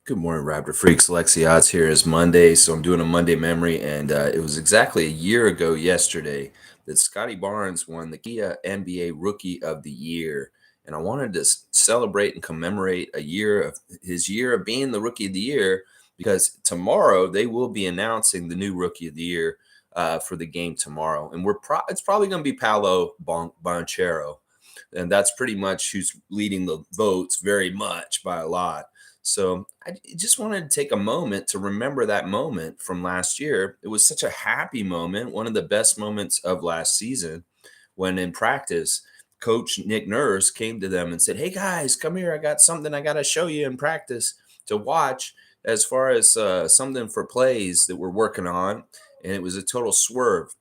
Good morning, Raptor Freaks. Alexi Odds here is Monday, so I'm doing a Monday memory, and it was exactly a year ago yesterday that Scotty Barnes won the Kia NBA Rookie of the Year, and I wanted to celebrate and commemorate a year of his year of being the Rookie of the Year because tomorrow they will be announcing the new Rookie of the Year for the game tomorrow, and it's probably going to be Paolo Banchero, and that's pretty much who's leading the votes very much by a lot. So I just wanted to take a moment to remember that moment from last year. It was such a happy moment, one of the best moments of last season, when in practice, Coach Nick Nurse came to them and said, "Hey guys, come here. I got something I got to show you in practice to watch as far as something for plays that we're working on." And it was a total swerve.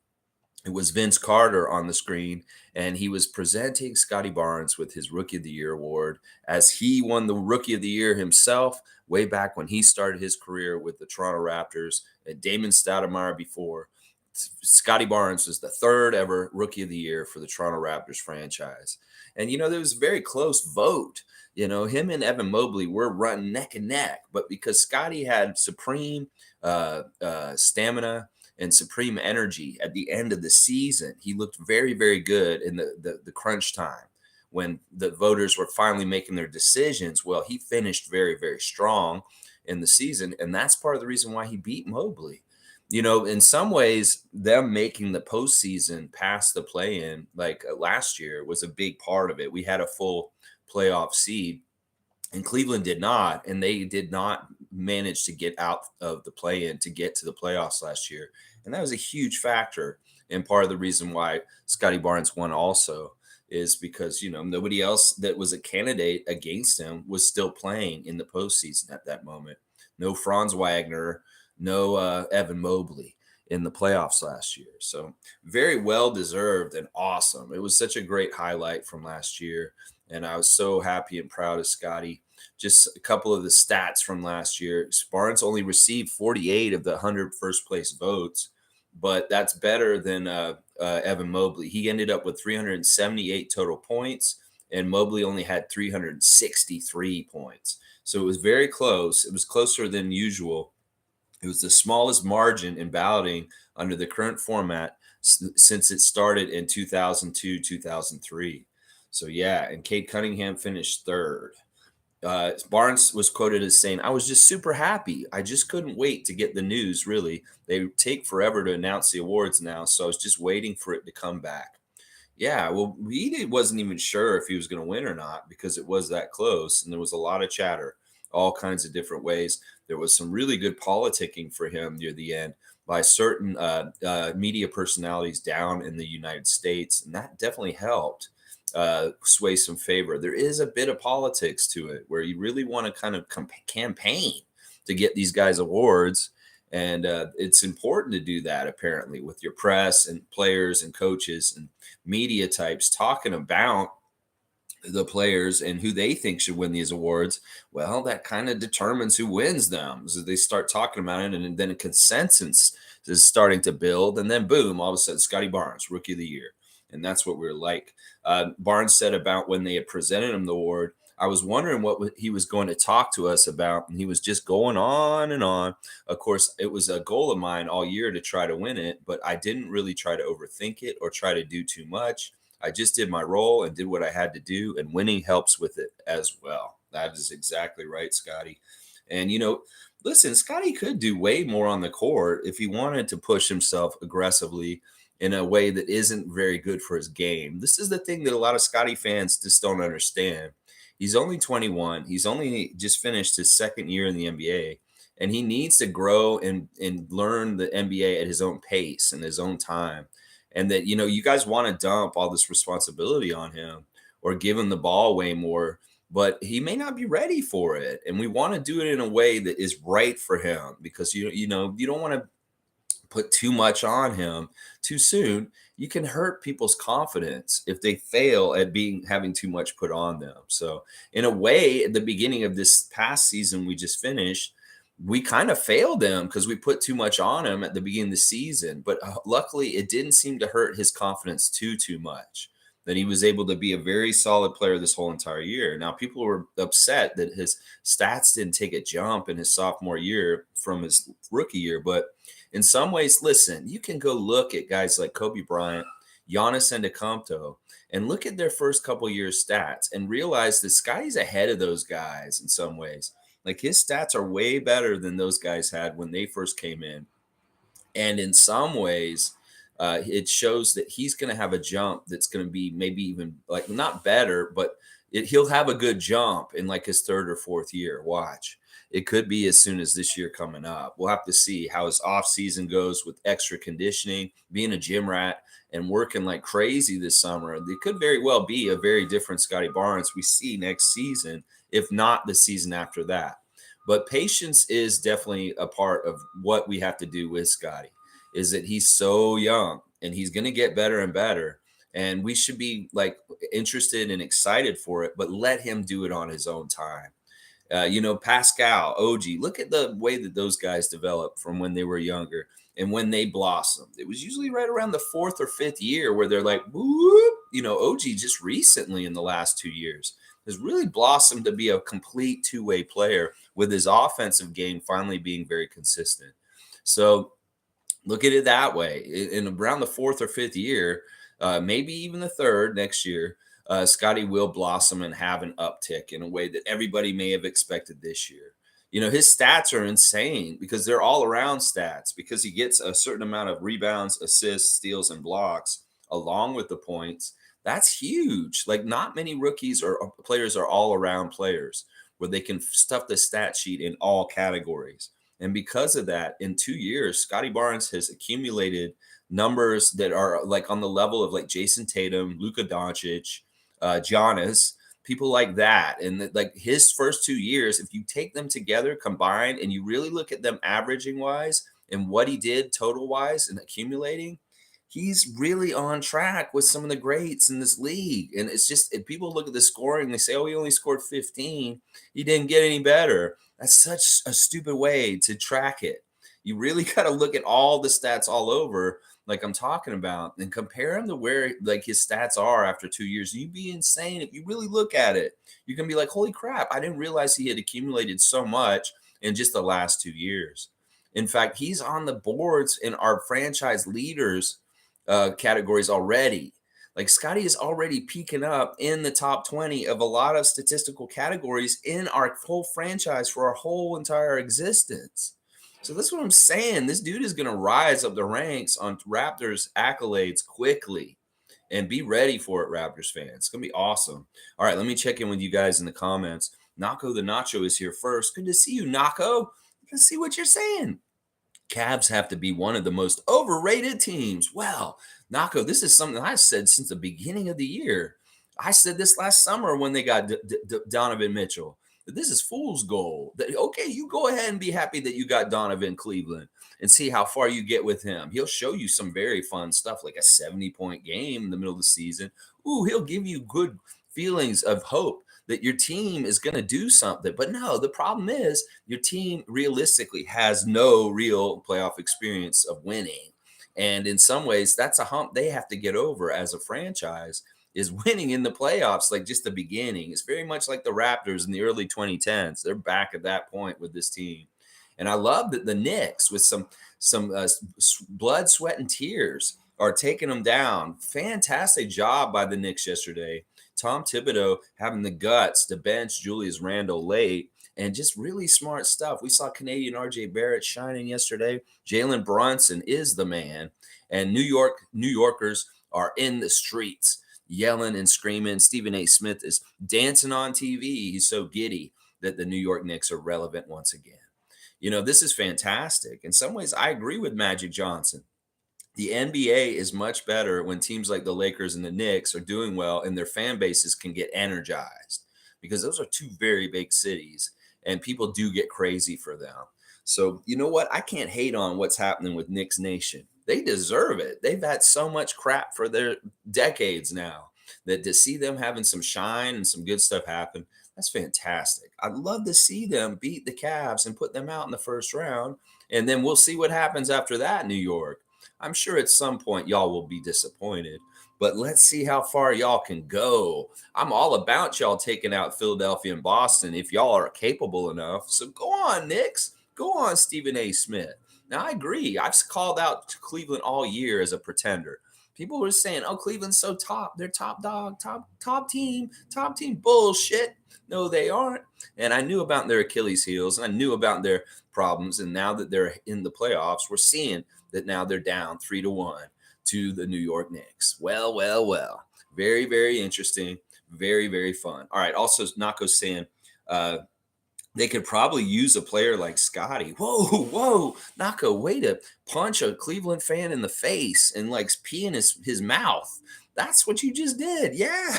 It was Vince Carter on the screen, and he was presenting Scotty Barnes with his Rookie of the Year award as he won the Rookie of the Year himself way back when he started his career with the Toronto Raptors and Damon Stoudemire before. Scotty Barnes was the third ever Rookie of the Year for the Toronto Raptors franchise. And, there was a very close vote. Him and Evan Mobley were running neck and neck, but because Scotty had supreme stamina and supreme energy at the end of the season, he looked very, very good in the crunch time when the voters were finally making their decisions. Well, he finished very, very strong in the season, and that's part of the reason why he beat Mobley. In some ways, them making the postseason past the play-in, like last year, was a big part of it. We had a full playoff seed, and Cleveland did not, and they did not manage to get out of the play-in to get to the playoffs last year. And that was a huge factor. And part of the reason why Scotty Barnes won also is because, nobody else that was a candidate against him was still playing in the postseason at that moment. No Franz Wagner, no Evan Mobley in the playoffs last year. So very well deserved and awesome. It was such a great highlight from last year. And I was so happy and proud of Scotty. Just a couple of the stats from last year. Barnes only received 48 of the 100 first place votes, but that's better than Evan Mobley. He ended up with 378 total points, and Mobley only had 363 points. So it was very close. It was closer than usual. It was the smallest margin in balloting under the current format since it started in 2002, 2003. So, yeah, and Cade Cunningham finished third. Barnes was quoted as saying, "I was just super happy. I just couldn't wait to get the news, really. They take forever to announce the awards now, so I was just waiting for it to come back." Yeah, well, he wasn't even sure if he was going to win or not because it was that close, and there was a lot of chatter, all kinds of different ways. There was some really good politicking for him near the end by certain media personalities down in the United States, and that definitely helped sway some favor. There is a bit of politics to it where you really want to kind of campaign to get these guys awards. And it's important to do that, apparently, with your press and players and coaches and media types talking about the players and who they think should win these awards. Well, that kind of determines who wins them. So they start talking about it, and then a consensus is starting to build. And then, boom, all of a sudden, Scotty Barnes, Rookie of the Year. And that's what we were like. Barnes said about when they had presented him the award, "I was wondering what he was going to talk to us about, and he was just going on and on. Of course, it was a goal of mine all year to try to win it, but I didn't really try to overthink it or try to do too much. I just did my role and did what I had to do, and winning helps with it as well." That is exactly right, Scotty. And, listen, Scotty could do way more on the court if he wanted to push himself aggressively in a way that isn't very good for his game. This is the thing that a lot of Scotty fans just don't understand. He's only 21. He's only just finished his second year in the NBA, and he needs to grow and learn the NBA at his own pace and his own time. And that, you guys want to dump all this responsibility on him or give him the ball way more, but he may not be ready for it. And we want to do it in a way that is right for him because, you don't want to put too much on him too soon. You can hurt people's confidence if they fail at having too much put on them. So in a way, at the beginning of this past season we just finished, we kind of failed him because we put too much on him at the beginning of the season. But luckily, it didn't seem to hurt his confidence too much. that he was able to be a very solid player this whole entire year. Now, people were upset that his stats didn't take a jump in his sophomore year from his rookie year. But in some ways, listen, you can go look at guys like Kobe Bryant, Giannis Antetokounmpo, and look at their first couple years stats and realize that Scotty's ahead of those guys in some ways. Like his stats are way better than those guys had when they first came in. And in some ways, it shows that he's going to have a jump that's going to be maybe even like not better, but he'll have a good jump in like his third or fourth year. Watch. It could be as soon as this year coming up. We'll have to see how his off season goes with extra conditioning, being a gym rat, and working like crazy this summer. It could very well be a very different Scotty Barnes we see next season, if not the season after that. But patience is definitely a part of what we have to do with Scotty, is that he's so young and he's going to get better and better. And we should be like interested and excited for it, but let him do it on his own time. Pascal, OG, look at the way that those guys developed from when they were younger and when they blossomed. It was usually right around the fourth or fifth year where they're like, whoop. OG just recently in the last 2 years has really blossomed to be a complete two-way player with his offensive game finally being very consistent. So look at it that way. In around the fourth or fifth year, maybe even the third next year, Scotty will blossom and have an uptick in a way that everybody may have expected this year. His stats are insane because they're all around stats, because he gets a certain amount of rebounds, assists, steals, and blocks along with the points. That's huge. Like not many rookies or players are all around players where they can stuff the stat sheet in all categories. And because of that, in 2 years, Scotty Barnes has accumulated numbers that are like on the level of like Jason Tatum, Luka Doncic, Giannis, people like that. And like his first 2 years, if you take them together combined and you really look at them averaging wise and what he did total wise and accumulating, he's really on track with some of the greats in this league. And it's just, if people look at the scoring, they say, oh, he only scored 15. He didn't get any better. That's such a stupid way to track it. You really got to look at all the stats all over, like I'm talking about, and compare them to where like his stats are after 2 years. You'd be insane if you really look at it. You can be like, holy crap, I didn't realize he had accumulated so much in just the last 2 years. In fact, he's on the boards in our franchise leaders categories already. Like Scotty is already peaking up in the top 20 of a lot of statistical categories in our whole franchise for our whole entire existence. So that's what I'm saying. This dude is going to rise up the ranks on Raptors accolades quickly, and be ready for it, Raptors fans. It's going to be awesome. All right, let me check in with you guys in the comments. Nako the Nacho is here first. Good to see you, Nako. Let's see what you're saying. Cavs have to be one of the most overrated teams. Well, Nako, this is something I said since the beginning of the year. I said this last summer when they got Donovan Mitchell. This is fool's gold. Okay, you go ahead and be happy that you got Donovan Cleveland and see how far you get with him. He'll show you some very fun stuff, like a 70-point game in the middle of the season. Ooh, he'll give you good feelings of hope that your team is going to do something. But no, the problem is your team realistically has no real playoff experience of winning. And in some ways, that's a hump they have to get over as a franchise, is winning in the playoffs, like just the beginning. It's very much like the Raptors in the early 2010s. They're back at that point with this team. And I love that the Knicks, with some blood, sweat, and tears, are taking them down. Fantastic job by the Knicks yesterday. Tom Thibodeau having the guts to bench Julius Randle late, and just really smart stuff. We saw Canadian RJ Barrett shining yesterday. Jalen Brunson is the man. And New Yorkers are in the streets yelling and screaming. Stephen A. Smith is dancing on TV. He's so giddy that the New York Knicks are relevant once again. This is fantastic. In some ways, I agree with Magic Johnson. The NBA is much better when teams like the Lakers and the Knicks are doing well and their fan bases can get energized, because those are two very big cities and people do get crazy for them. So, you know what? I can't hate on what's happening with Knicks Nation. They deserve it. They've had so much crap for their decades now, that to see them having some shine and some good stuff happen, that's fantastic. I'd love to see them beat the Cavs and put them out in the first round. And then we'll see what happens after that, New York. I'm sure at some point y'all will be disappointed, but let's see how far y'all can go. I'm all about y'all taking out Philadelphia and Boston if y'all are capable enough. So go on, Knicks. Go on, Stephen A. Smith. Now, I agree. I've called out Cleveland all year as a pretender. People were saying, "Oh, Cleveland's so top. They're top dog, top team, top team." Bullshit. No, they aren't. And I knew about their Achilles heels, and I knew about their problems. And now that they're in the playoffs, we're seeing that now they're down 3-1 to the New York Knicks. Well, well, well. Very, very interesting. Very, very fun. All right. Also, Nako's saying they could probably use a player like Scotty. Whoa, whoa, Nako, way to punch a Cleveland fan in the face and like pee in his mouth. That's what you just did. Yeah.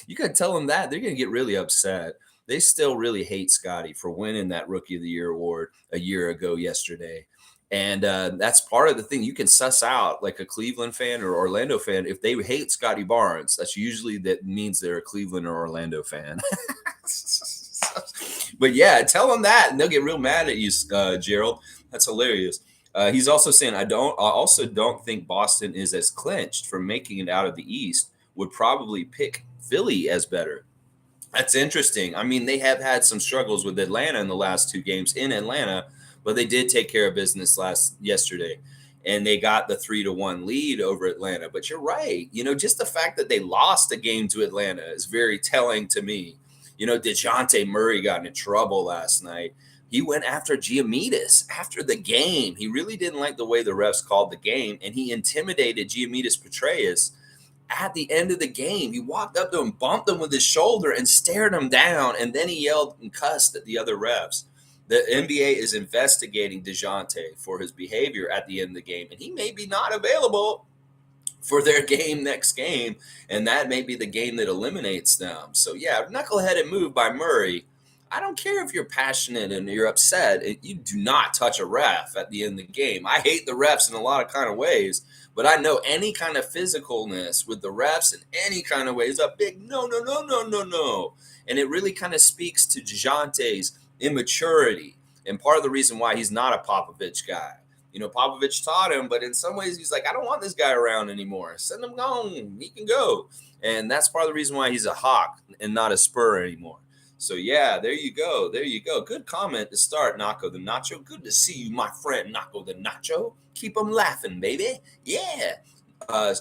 You got to tell them that. They're going to get really upset. They still really hate Scotty for winning that Rookie of the Year award a year ago yesterday. And that's part of the thing. You can suss out like a Cleveland fan or Orlando fan. If they hate Scottie Barnes, that's usually that means they're a Cleveland or Orlando fan. But yeah, tell them that, and they'll get real mad at you, Gerald. That's hilarious. He's also saying, I also don't think Boston is as clinched from making it out of the East. Would probably pick Philly as better. That's interesting. I mean, they have had some struggles with Atlanta in the last two games in Atlanta, but they did take care of business yesterday, and they got the 3-1 lead over Atlanta. But you're right. Just the fact that they lost a game to Atlanta is very telling to me. DeJounte Murray got in trouble last night. He went after Giannis after the game. He really didn't like the way the refs called the game, and he intimidated Giannis Petraeus at the end of the game. He walked up to him, bumped him with his shoulder, and stared him down, and then he yelled and cussed at the other refs. The NBA is investigating DeJounte for his behavior at the end of the game, and he may be not available for their next game, and that may be the game that eliminates them. So yeah, knuckleheaded move by Murray. I don't care if you're passionate and you're upset. You do not touch a ref at the end of the game. I hate the refs in a lot of kind of ways, but I know any kind of physicalness with the refs in any kind of way is a big no. And it really kind of speaks to DeJounte's immaturity, and part of the reason why he's not a Popovich guy. Popovich taught him, but in some ways he's like, I don't want this guy around anymore. Send him gone. He can go. And that's part of the reason why he's a Hawk and not a Spur anymore. So, yeah, there you go. There you go. Good comment to start, Nako the Nacho. Good to see you, my friend, Nako the Nacho. Keep them laughing, baby. Yeah.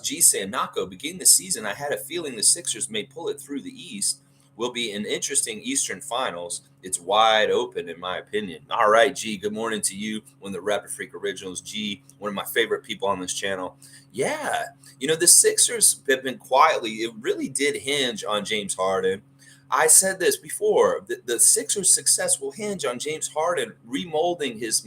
G saying, Nako, beginning the season, I had a feeling the Sixers may pull it through the East. Will be an interesting Eastern Finals. It's wide open, in my opinion. All right, G, good morning to you. One of the Rapid Freak Originals. G, one of my favorite people on this channel. Yeah, the Sixers have been quietly, it really did hinge on James Harden. I said this before, the Sixers' success will hinge on James Harden remolding his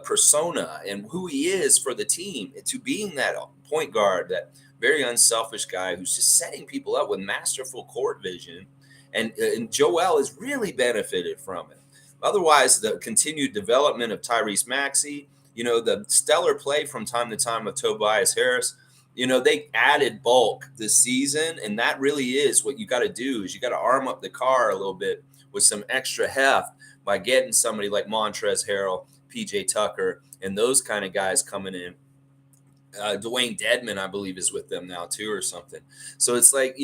persona and who he is for the team to being that point guard, that very unselfish guy who's just setting people up with masterful court vision. And Joel has really benefited from it. Otherwise, the continued development of Tyrese Maxey, the stellar play from time to time of Tobias Harris, they added bulk this season. And that really is what you got to do, is you got to arm up the car a little bit with some extra heft by getting somebody like Montrezl Harrell, PJ Tucker, and those kind of guys coming in. Dwayne Dedman, I believe, is with them now too or something. So it's like,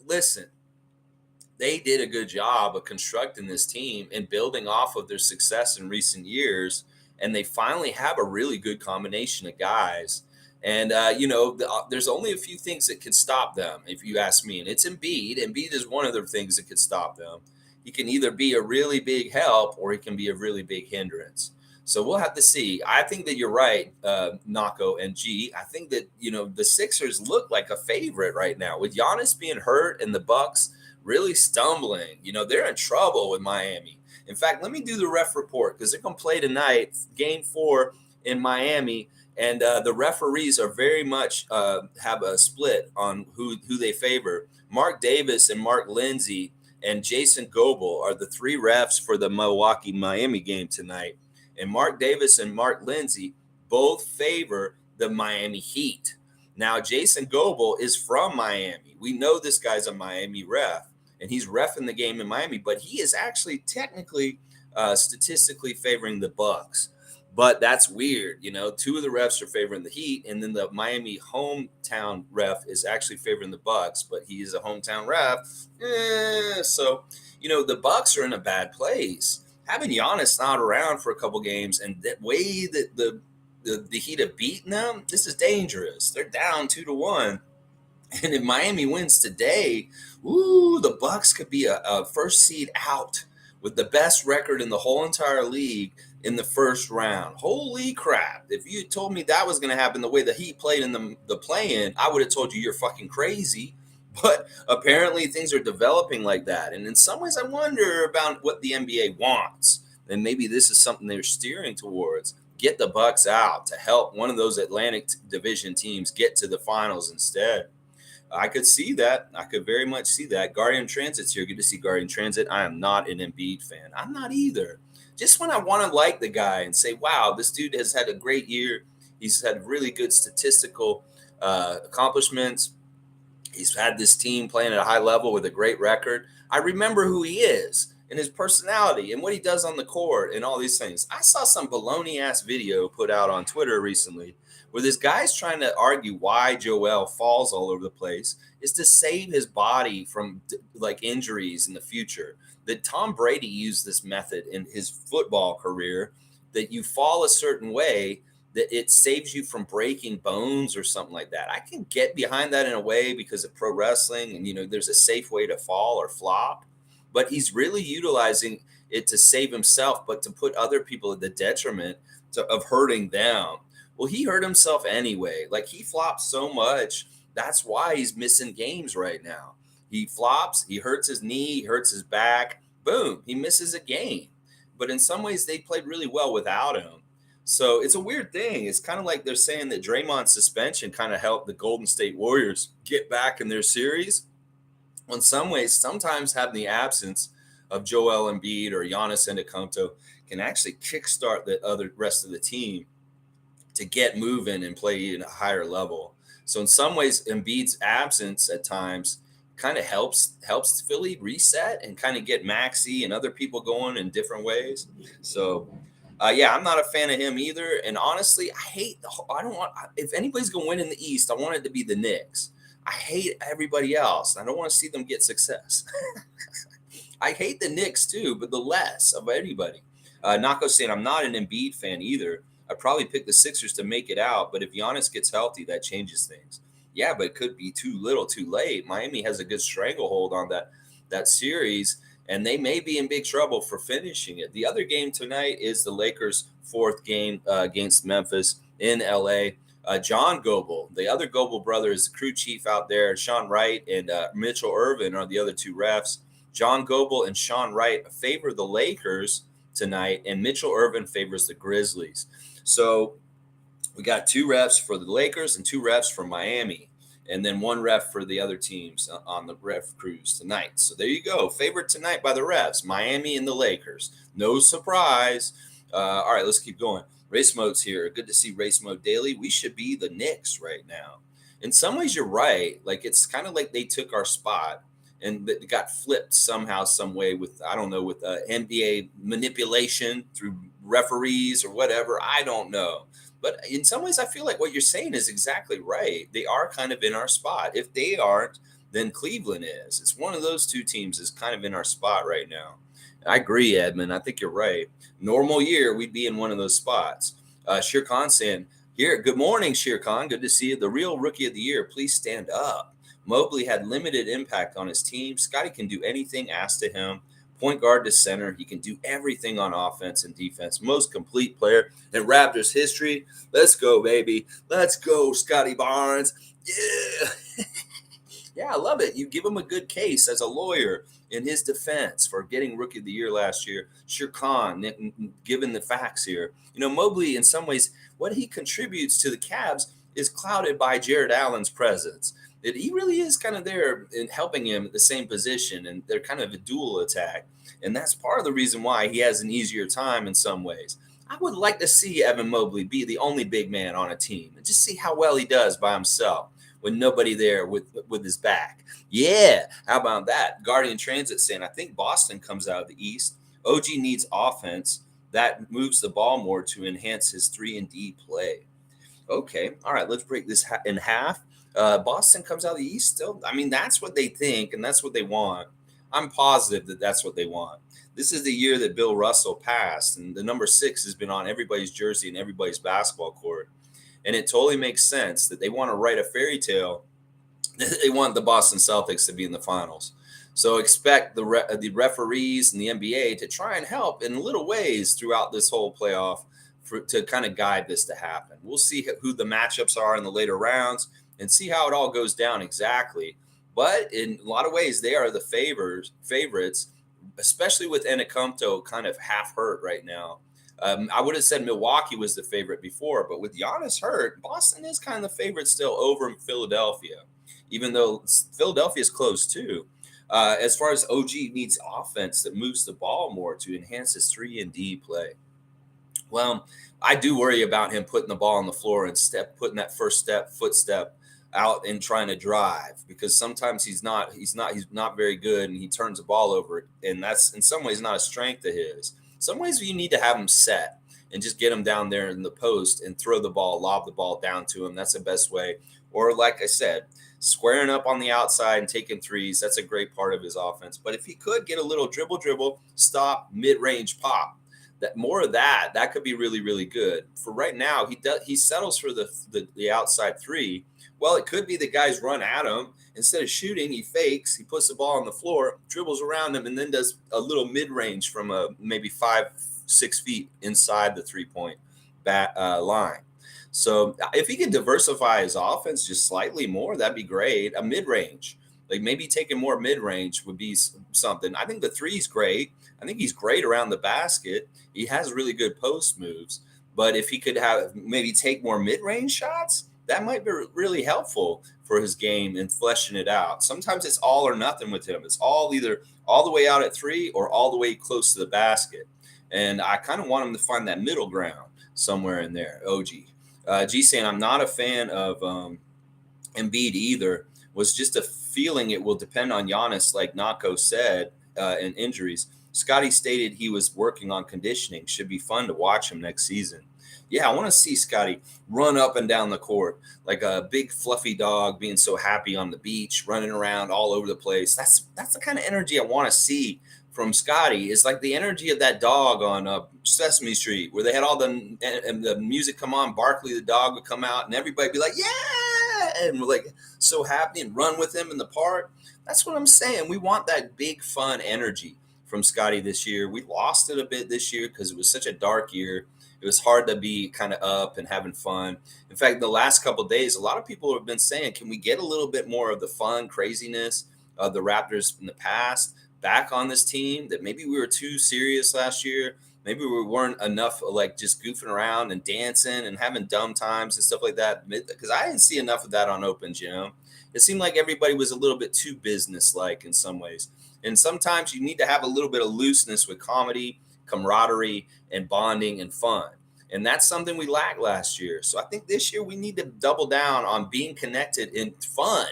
listen, they did a good job of constructing this team and building off of their success in recent years. And they finally have a really good combination of guys. And, there's only a few things that could stop them, if you ask me. And it's Embiid. Embiid is one of the things that could stop them. He can either be a really big help or he can be a really big hindrance. So we'll have to see. I think that you're right, Nako and G. I think that, the Sixers look like a favorite right now. With Giannis being hurt and the Bucks really stumbling, they're in trouble with Miami. In fact, let me do the ref report, because they're going to play tonight, Game 4 in Miami. And the referees are very much have a split on who they favor. Mark Davis and Mark Lindsay and Jason Goebel are the three refs for the Milwaukee-Miami game tonight. And Mark Davis and Mark Lindsay both favor the Miami Heat. Now, Jason Goebel is from Miami. We know this guy's a Miami ref, and he's reffing the game in Miami, but he is actually technically, statistically favoring the Bucks. But that's weird. Two of the refs are favoring the Heat, and then the Miami hometown ref is actually favoring the Bucks, but he is a hometown ref. So the Bucks are in a bad place. Having Giannis not around for a couple games, and the way that the Heat have beaten them, this is dangerous. They're down 2-1. And if Miami wins today, the Bucks could be a first seed out with the best record in the whole entire league in the first round. Holy crap. If you had told me that was going to happen the way the Heat played in the play-in, I would have told you you're fucking crazy. But apparently things are developing like that. And in some ways, I wonder about what the NBA wants. And maybe this is something they're steering towards. Get the Bucks out to help one of those Atlantic Division teams get to the finals instead. I could see that. I could very much see that. Guardian Transit's here. Good to see Guardian Transit. I am not an Embiid fan. I'm not either. Just when I want to like the guy and say, wow, this dude has had a great year. He's had really good statistical accomplishments. He's had this team playing at a high level with a great record. I remember who he is and his personality and what he does on the court and all these things. I saw some baloney-ass video put out on Twitter recently where this guy's trying to argue why Joel falls all over the place is to save his body from like injuries in the future. That Tom Brady used this method in his football career, that you fall a certain way that it saves you from breaking bones or something like that. I can get behind that in a way because of pro wrestling and there's a safe way to fall or flop, but he's really utilizing it to save himself, but to put other people at the detriment of hurting them. Well, he hurt himself anyway. Like he flops so much. That's why he's missing games right now. He flops, he hurts his knee, he hurts his back. Boom, he misses a game. But in some ways, they played really well without him. So it's a weird thing. It's kind of like they're saying that Draymond's suspension kind of helped the Golden State Warriors get back in their series. Well, in some ways, sometimes having the absence of Joel Embiid or Giannis Antetokounmpo can actually kickstart the other rest of the team to get moving and play at a higher level. So in some ways, Embiid's absence at times kind of helps Philly reset and kind of get Maxey and other people going in different ways. So I'm not a fan of him either. And honestly, I don't want, if anybody's going to win in the East, I want it to be the Knicks. I hate everybody else. I don't want to see them get success. I hate the Knicks too, but the less of anybody. Nako saying I'm not an Embiid fan either. I'd probably pick the Sixers to make it out, but if Giannis gets healthy, that changes things. Yeah, but it could be too little, too late. Miami has a good stranglehold on that series, and they may be in big trouble for finishing it. The other game tonight is the Lakers' fourth game against Memphis in L.A. John Goebel, the other Goebel brother, is the crew chief out there. Sean Wright and Mitchell Irvin are the other two refs. John Goebel and Sean Wright favor the Lakers tonight, and Mitchell Irvin favors the Grizzlies. So we got two refs for the Lakers and two refs for Miami, and then one ref for the other teams on the ref crews tonight. So there you go. Favored tonight by the refs, Miami and the Lakers. No surprise. All right, let's keep going. Race Mode's here. Good to see Race Mode Daily. We should be the Knicks right now. In some ways, you're right. Like, it's kind of like they took our spot and it got flipped somehow, some way with, I don't know, with NBA manipulation through referees or whatever. I don't know. But in some ways, I feel like what you're saying is exactly right. They are kind of in our spot. If they aren't, then Cleveland is. It's one of those two teams is kind of in our spot right now. I agree, Edmund. I think you're right. Normal year, we'd be in one of those spots. Shere Khan saying, here, good morning, Shere Khan. Good to see you. The real rookie of the year, please stand up. Mobley had limited impact on his team. Scotty can do anything asked to him. Point guard to center. He can do everything on offense and defense. Most complete player in Raptors history. Let's go, baby. Let's go, Scottie Barnes. Yeah. Yeah, I love it. You give him a good case as a lawyer in his defense for getting Rookie of the Year last year. Shere Khan, given the facts here. Mobley, in some ways, what he contributes to the Cavs is clouded by Jared Allen's presence. That he really is kind of there in helping him at the same position, and they're kind of a dual attack. And that's part of the reason why he has an easier time in some ways. I would like to see Evan Mobley be the only big man on a team and just see how well he does by himself with nobody there with his back. Yeah, how about that? Guardian Transit saying, I think Boston comes out of the East. OG needs offense. that moves the ball more to enhance his 3-and-D play. Okay, all right, let's break this in half. Boston comes out of the East still. I mean, that's what they think and that's what they want. I'm positive that that's what they want. This is the year that Bill Russell passed, and the number 6 has been on everybody's jersey and everybody's basketball court. And it totally makes sense that they want to write a fairy tale. They want the Boston Celtics to be in the finals. So expect the referees and the NBA to try and help in little ways throughout this whole playoff to kind of guide this to happen. We'll see who the matchups are in the later rounds and see how it all goes down exactly. But in a lot of ways, they are the favorites, especially with Antetokounmpo kind of half hurt right now. I would have said Milwaukee was the favorite before, but with Giannis hurt, Boston is kind of the favorite still over Philadelphia, even though Philadelphia is close too. As far as OG needs offense that moves the ball more to enhance his 3-and-D play. Well, I do worry about him putting the ball on the floor and putting that first footstep out and trying to drive, because sometimes he's not very good and he turns the ball over, and that's in some ways not a strength of his. Some ways you need to have him set and just get him down there in the post and throw the ball, lob the ball down to him. That's the best way. Or like I said, squaring up on the outside and taking threes. That's a great part of his offense. But if he could get a little dribble, stop, mid-range pop, that more of that could be really, really good. For right now, he settles for the outside three. Well, it could be the guys run at him. Instead of shooting, he fakes. He puts the ball on the floor, dribbles around him, and then does a little mid-range from maybe 5-6 feet inside the three-point line. So if he could diversify his offense just slightly more, that'd be great. A mid-range, like maybe taking more mid-range would be something. I think the three's great. I think he's great around the basket. He has really good post moves. But if he could have maybe take more mid-range shots, that might be really helpful for his game and fleshing it out. Sometimes it's all or nothing with him. It's all either all the way out at three or all the way close to the basket. And I kind of want him to find that middle ground somewhere in there. OG. G saying, I'm not a fan of Embiid either. Was just a feeling it will depend on Giannis, like Nako said, and injuries. Scotty stated he was working on conditioning. Should be fun to watch him next season. Yeah, I want to see Scotty run up and down the court like a big fluffy dog, being so happy on the beach, running around all over the place. That's the kind of energy I want to see from Scotty. Is like the energy of that dog on Sesame Street, where they had all the music come on. Barkley the dog would come out, and everybody be like, "Yeah!" and we're like so happy and run with him in the park. That's what I'm saying. We want that big fun energy from Scotty this year. We lost it a bit this year because it was such a dark year. It was hard to be kind of up and having fun. In fact, the last couple of days, a lot of people have been saying, can we get a little bit more of the fun craziness of the Raptors in the past back on this team? That maybe we were too serious last year. Maybe we weren't enough like just goofing around and dancing and having dumb times and stuff like that. Because I didn't see enough of that on Open Gym. It seemed like everybody was a little bit too business-like in some ways. And sometimes you need to have a little bit of looseness with comedy, camaraderie, and bonding and fun. And that's something we lacked last year. So I think this year we need to double down on being connected in fun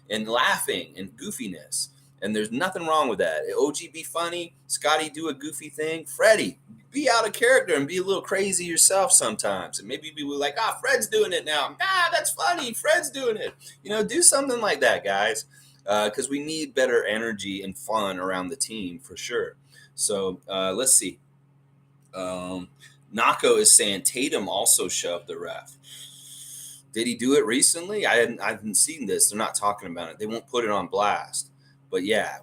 and laughing and goofiness. And there's nothing wrong with that. OG be funny, Scotty do a goofy thing, Freddie be out of character and be a little crazy yourself sometimes. And maybe people like, Fred's doing it now. That's funny. Fred's doing it. Do something like that, guys. Because we need better energy and fun around the team for sure. So let's see. Nako is saying Tatum also shoved the ref. Did he do it recently? I haven't seen this. They're not talking about it. They won't put it on blast. But yeah,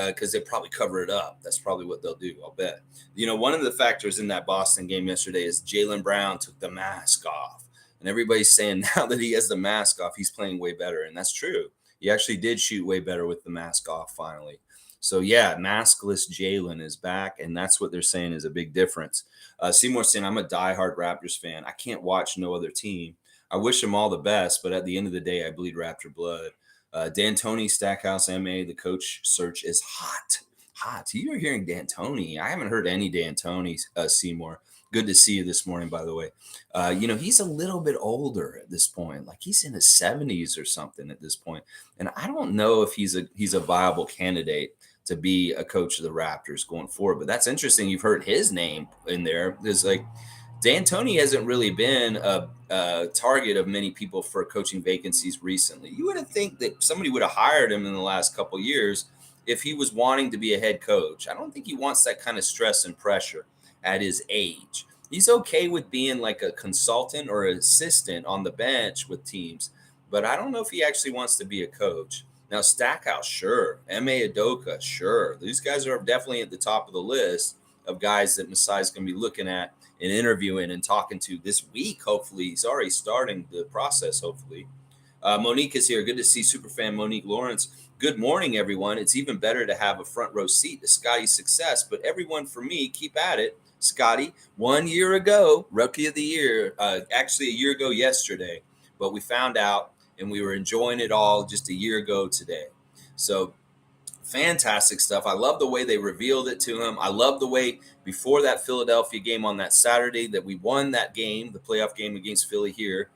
because they probably cover it up. That's probably what they'll do, I'll bet. One of the factors in that Boston game yesterday is Jaylen Brown took the mask off. And everybody's saying now that he has the mask off, he's playing way better. And that's true. He actually did shoot way better with the mask off finally. So, yeah, maskless Jaylen is back, and that's what they're saying is a big difference. Seymour saying, I'm a diehard Raptors fan. I can't watch no other team. I wish them all the best, but at the end of the day, I bleed Raptor blood. D'Antoni, Stackhouse, MA, the coach search is hot. Hot. You're hearing D'Antoni. I haven't heard any D'Antoni, Seymour. Good to see you this morning, by the way. He's a little bit older at this point. Like he's in his 70s or something at this point. And I don't know if he's a viable candidate to be a coach of the Raptors going forward. But that's interesting. You've heard his name in there. There's like D'Antoni hasn't really been a target of many people for coaching vacancies recently. You wouldn't think that somebody would have hired him in the last couple of years if he was wanting to be a head coach. I don't think he wants that kind of stress and pressure at his age. He's okay with being like a consultant or assistant on the bench with teams, but I don't know if he actually wants to be a coach. Now, Stackhouse, sure. M.A. Adoka, sure. These guys are definitely at the top of the list of guys that Masai's going to be looking at and interviewing and talking to this week. Hopefully, he's already starting the process. Hopefully, Monique is here. Good to see Superfan Monique Lawrence. Good morning, everyone. It's even better to have a front row seat to Scotty's success. But everyone, for me, keep at it. Scotty, 1 year ago, Rookie of the Year, actually a year ago yesterday, but we found out and we were enjoying it all just a year ago today. So fantastic stuff. I love the way they revealed it to him. I love the way before that Philadelphia game on that Saturday that we won that game, the playoff game against Philly here.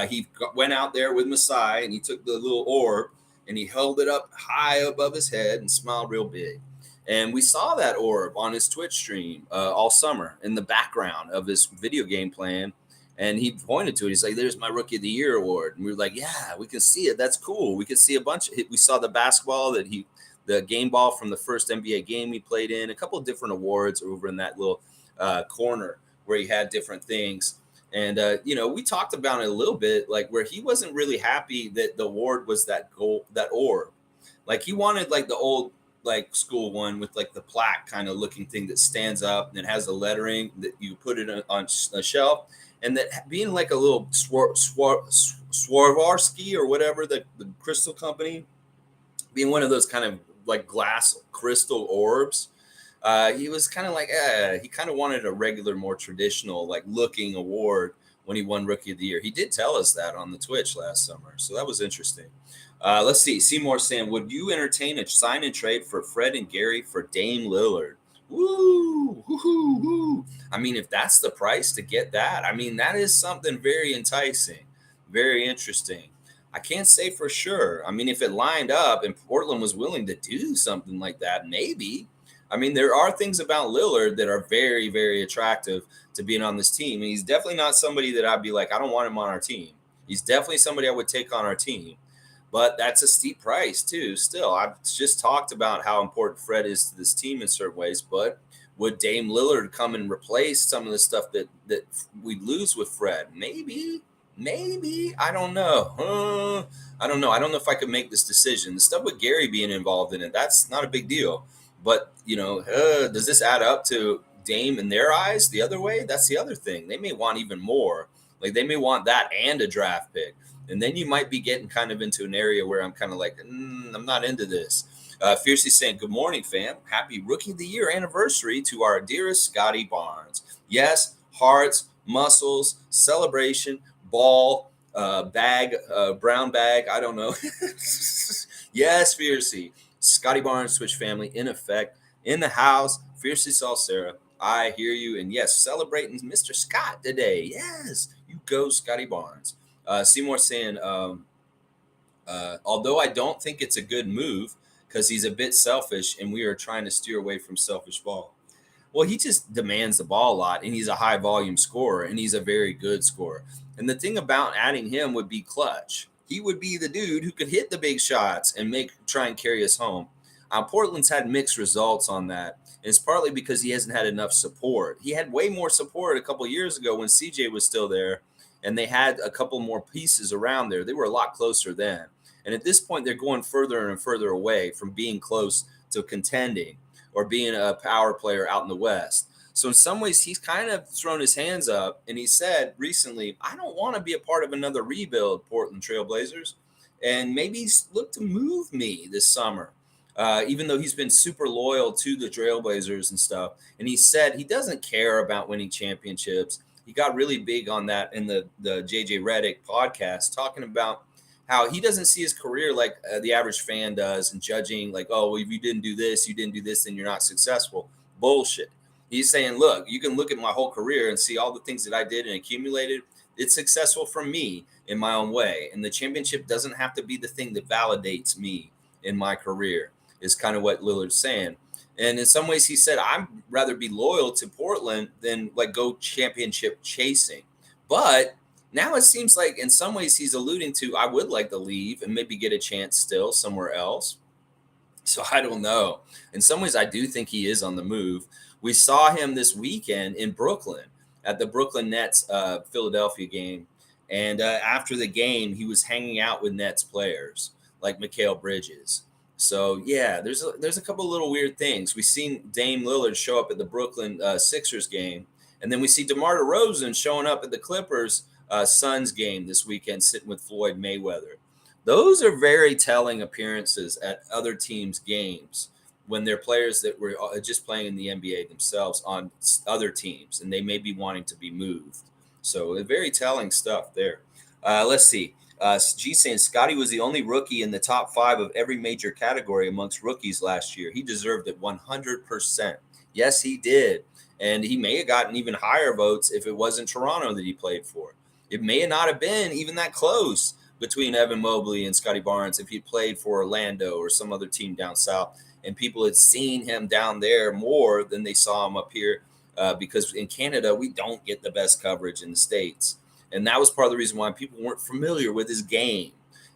He went out there with Masai and he took the little orb and he held it up high above his head and smiled real big. And we saw that orb on his Twitch stream all summer in the background of his video game playing. And he pointed to it. He's like, there's my Rookie of the Year award. And we were like, yeah, we can see it. That's cool. We could see a bunch. We saw the basketball the game ball from the first NBA game he played in, a couple of different awards over in that little corner where he had different things. And, we talked about it a little bit, like where he wasn't really happy that the award was that orb. Like he wanted like the old, like school one with like the plaque kind of looking thing that stands up and it has the lettering that you put it on a shelf, and that being like a little Swarovski or whatever, the crystal company, being one of those kind of like glass crystal orbs. He was kind of like, he kind of wanted a regular, more traditional like looking award when he won Rookie of the Year. He did tell us that on the Twitch last summer. So that was interesting. Let's see. Seymour saying, would you entertain a sign and trade for Fred and Gary for Dame Lillard? Woo, woo, woo. I mean, if that's the price to get that, I mean, that is something very enticing, very interesting. I can't say for sure. I mean, if it lined up and Portland was willing to do something like that, maybe. I mean, there are things about Lillard that are very, very attractive to being on this team. And he's definitely not somebody that I'd be like, I don't want him on our team. He's definitely somebody I would take on our team. But that's a steep price, too. Still, I've just talked about how important Fred is to this team in certain ways. But would Dame Lillard come and replace some of the stuff that we lose with Fred? Maybe. I don't know. I don't know. I don't know if I could make this decision. The stuff with Gary being involved in it, that's not a big deal. But, does this add up to Dame in their eyes the other way? That's the other thing. They may want even more. Like they may want that and a draft pick. And then you might be getting kind of into an area where I'm kind of like, I'm not into this. Fiercely saying, good morning, fam. Happy Rookie of the Year anniversary to our dearest Scotty Barnes. Yes, hearts, muscles, celebration, ball, bag, brown bag. I don't know. Yes, Fiercely. Scotty Barnes, Twitch family, in effect, in the house. Fiercely saw Sarah. I hear you. And yes, celebrating Mr. Scott today. Yes, you go, Scotty Barnes. Seymour saying, although I don't think it's a good move because he's a bit selfish and we are trying to steer away from selfish ball. Well, he just demands the ball a lot and he's a high volume scorer and he's a very good scorer. And the thing about adding him would be clutch. He would be the dude who could hit the big shots and try and carry us home. Portland's had mixed results on that. And it's partly because he hasn't had enough support. He had way more support a couple of years ago when CJ was still there. And they had a couple more pieces around there. They were a lot closer then. And at this point, they're going further and further away from being close to contending or being a power player out in the West. So in some ways, he's kind of thrown his hands up. And he said recently, I don't want to be a part of another rebuild, Portland Trailblazers. And maybe he's looked to move me this summer, even though he's been super loyal to the Trailblazers and stuff. And he said he doesn't care about winning championships. He got really big on that in the JJ Redick podcast, talking about how he doesn't see his career like the average fan does and judging like, oh, well, if you didn't do this, then you're not successful. Bullshit. He's saying, look, you can look at my whole career and see all the things that I did and accumulated. It's successful for me in my own way. And the championship doesn't have to be the thing that validates me in my career. is kind of what Lillard's saying. And in some ways, he said, I'd rather be loyal to Portland than like go championship chasing. But now it seems like in some ways he's alluding to, I would like to leave and maybe get a chance still somewhere else. So I don't know. In some ways, I do think he is on the move. We saw him this weekend in Brooklyn at the Brooklyn Nets Philadelphia game. And after the game, he was hanging out with Nets players like Mikal Bridges. So yeah, there's a couple of little weird things. We've seen Dame Lillard show up at the Brooklyn Sixers game, and then we see DeMar DeRozan showing up at the Clippers Suns game this weekend, sitting with Floyd Mayweather. Those are very telling appearances at other teams' games when they're players that were just playing in the NBA themselves on other teams, and they may be wanting to be moved. So very telling stuff there. Let's see. G saying Scotty was the only rookie in the top 5 of every major category amongst rookies last year. He deserved it 100%. Yes, he did. And he may have gotten even higher votes if it wasn't Toronto that he played for. It may not have been even that close between Evan Mobley and Scottie Barnes if he'd played for Orlando or some other team down south. And people had seen him down there more than they saw him up here because in Canada, we don't get the best coverage in the States. And that was part of the reason why people weren't familiar with his game.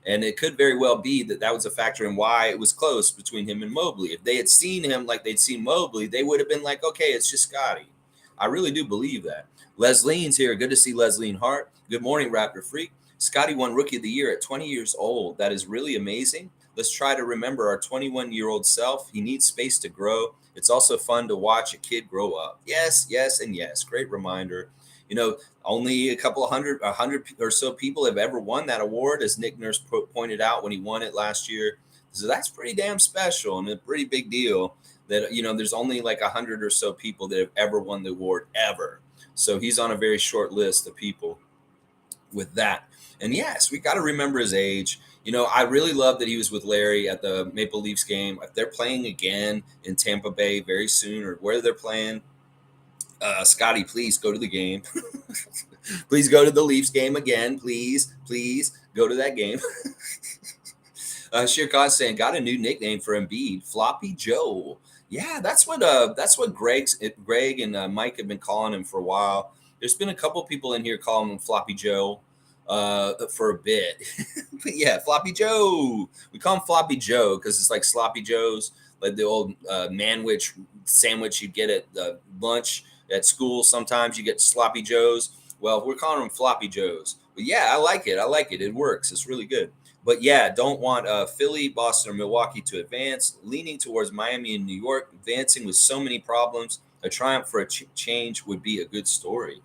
And it could very well be that that was a factor in why it was close between him and Mobley. If they had seen him like they'd seen Mobley, they would have been like, okay, it's just Scotty. I really do believe that. Leslie's here. Good to see Leslie Hart. Good morning, Raptor Freak. Scotty won Rookie of the Year at 20 years old. That is really amazing. Let's try to remember our 21-year-old self. He needs space to grow. It's also fun to watch a kid grow up. Yes, yes, and yes. Great reminder. You know, only a hundred or so people have ever won that award, as Nick Nurse pointed out when he won it last year. So that's pretty damn special and a pretty big deal that, you know, there's only like 100 or so people that have ever won the award ever. So he's on a very short list of people with that. And yes, we got to remember his age. You know, I really love that he was with Larry at the Maple Leafs game. If they're playing again in Tampa Bay very soon or where they're playing, Scotty, please go to the game. Please go to the Leafs game again. Please go to that game. Sheer Khan saying, got a new nickname for Embiid, Floppy Joe. Yeah, that's what Greg and Mike have been calling him for a while. There's been a couple people in here calling him Floppy Joe for a bit. But yeah, Floppy Joe. We call him Floppy Joe because it's like Sloppy Joes, like the old manwich sandwich you get at lunch at school. Sometimes you get Sloppy Joes. Well, we're calling them Floppy Joes. But yeah, I like it. It works. It's really good. But yeah, don't want Philly, Boston, or Milwaukee to advance. Leaning towards Miami and New York, advancing with so many problems. A triumph for a change would be a good story.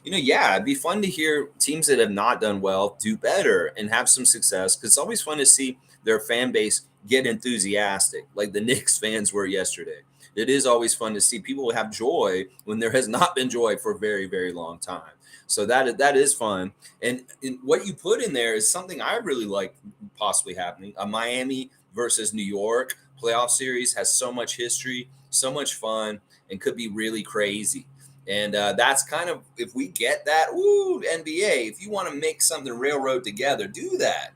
You know, yeah, it'd be fun to hear teams that have not done well do better and have some success, because it's always fun to see their fan base get enthusiastic, like the Knicks fans were yesterday. It is always fun to see people have joy when there has not been joy for a very, very long time. So that is fun. And what you put in there is something I really like possibly happening. A Miami versus New York playoff series has so much history, so much fun, and could be really crazy. And that's kind of, if we get that, NBA, if you want to make something railroad together, do that.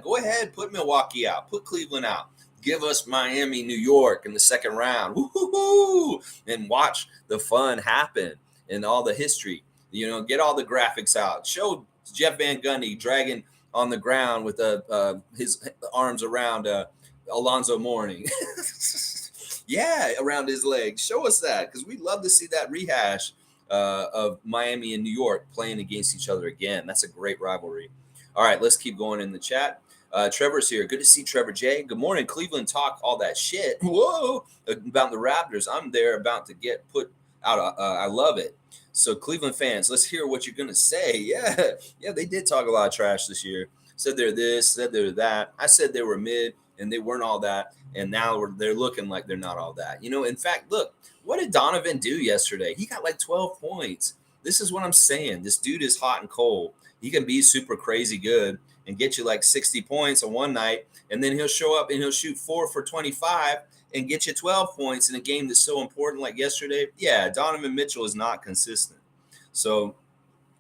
Go ahead, put Milwaukee out, put Cleveland out. Give us Miami, New York in the second round. Woo-hoo-hoo! And watch the fun happen and all the history. You know, get all the graphics out. Show Jeff Van Gundy dragging on the ground with his arms around Alonzo Mourning. Yeah, around his legs. Show us that, because we'd love to see that rehash of Miami and New York playing against each other again. That's a great rivalry. All right, let's keep going in the chat. Trevor's here. Good to see Trevor J. Good morning, Cleveland. Talk all that shit. Whoa, about the Raptors. I'm there about to get put out. I love it. So Cleveland fans, let's hear what you're gonna say. Yeah, they did talk a lot of trash this year. Said they're this, said they're that. I said they were mid, and they weren't all that. And now they're looking like they're not all that. You know, in fact, look, what did Donovan do yesterday? He got like 12 points. This is what I'm saying. This dude is hot and cold. He can be super crazy good and get you like 60 points on one night, and then he'll show up and he'll shoot 4 for 25 and get you 12 points in a game that's so important like yesterday. Yeah, Donovan Mitchell is not consistent. So,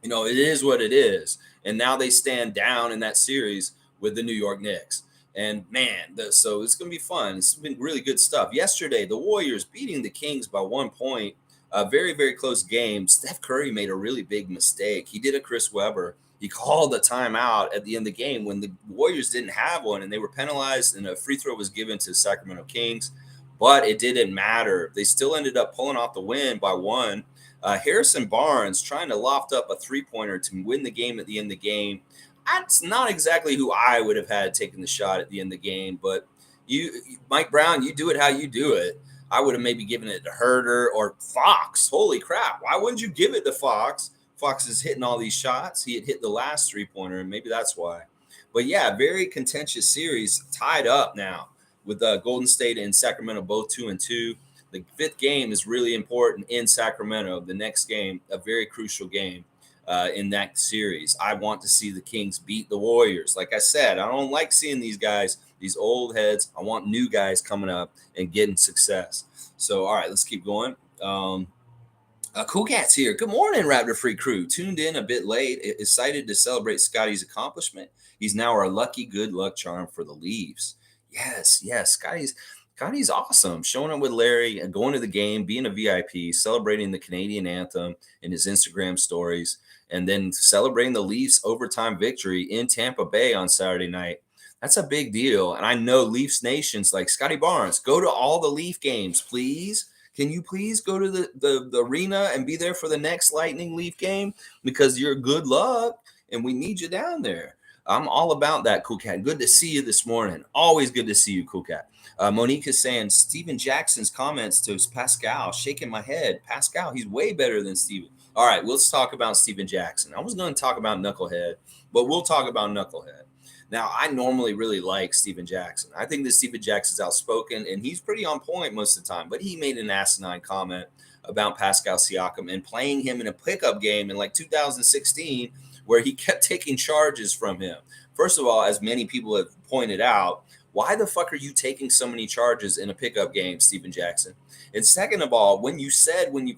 you know, it is what it is. And now they stand down in that series with the New York Knicks. And man, so it's going to be fun. It's been really good stuff. Yesterday, the Warriors beating the Kings by 1 point. A very, very close game. Steph Curry made a really big mistake. He did a Chris Webber. He called a timeout at the end of the game when the Warriors didn't have one, and they were penalized, and a free throw was given to the Sacramento Kings. But it didn't matter. They still ended up pulling off the win by one. Harrison Barnes trying to loft up a three-pointer to win the game at the end of the game. That's not exactly who I would have had taking the shot at the end of the game, but Mike Brown, you do it how you do it. I would have maybe given it to Herder or Fox. Holy crap. Why wouldn't you give it to Fox? Fox is hitting all these shots. He had hit the last three-pointer, and maybe that's why. But yeah, very contentious series, tied up now with Golden State and Sacramento both 2-2. The fifth game is really important in Sacramento. The next game, a very crucial game in that series. I want to see the Kings beat the Warriors. Like I said, I don't like seeing these guys, these old heads. I want new guys coming up and getting success. So, all right, let's keep going. Cool Cat's here. Good morning, Raptor Free crew. Tuned in a bit late. Excited to celebrate Scotty's accomplishment. He's now our lucky good luck charm for the Leafs. Yes. Scotty's awesome. Showing up with Larry and going to the game, being a VIP, celebrating the Canadian anthem in his Instagram stories, and then celebrating the Leafs' overtime victory in Tampa Bay on Saturday night. That's a big deal. And I know Leafs Nation's like, Scottie Barnes, go to all the Leaf games, please. Can you please go to the arena and be there for the next Lightning Leaf game? Because you're good luck and we need you down there. I'm all about that, Cool Cat. Good to see you this morning. Always good to see you, Cool Cat. Monique is saying Steven Jackson's comments to Pascal, shaking my head. Pascal, he's way better than Steven. All right, let's talk about Steven Jackson. I was going to talk about Knucklehead, but we'll talk about Knucklehead. Now, I normally really like Steven Jackson. I think that Steven Jackson's outspoken, and he's pretty on point most of the time. But he made an asinine comment about Pascal Siakam and playing him in a pickup game in like 2016 where he kept taking charges from him. First of all, as many people have pointed out, why the fuck are you taking so many charges in a pickup game, Steven Jackson? And second of all, when you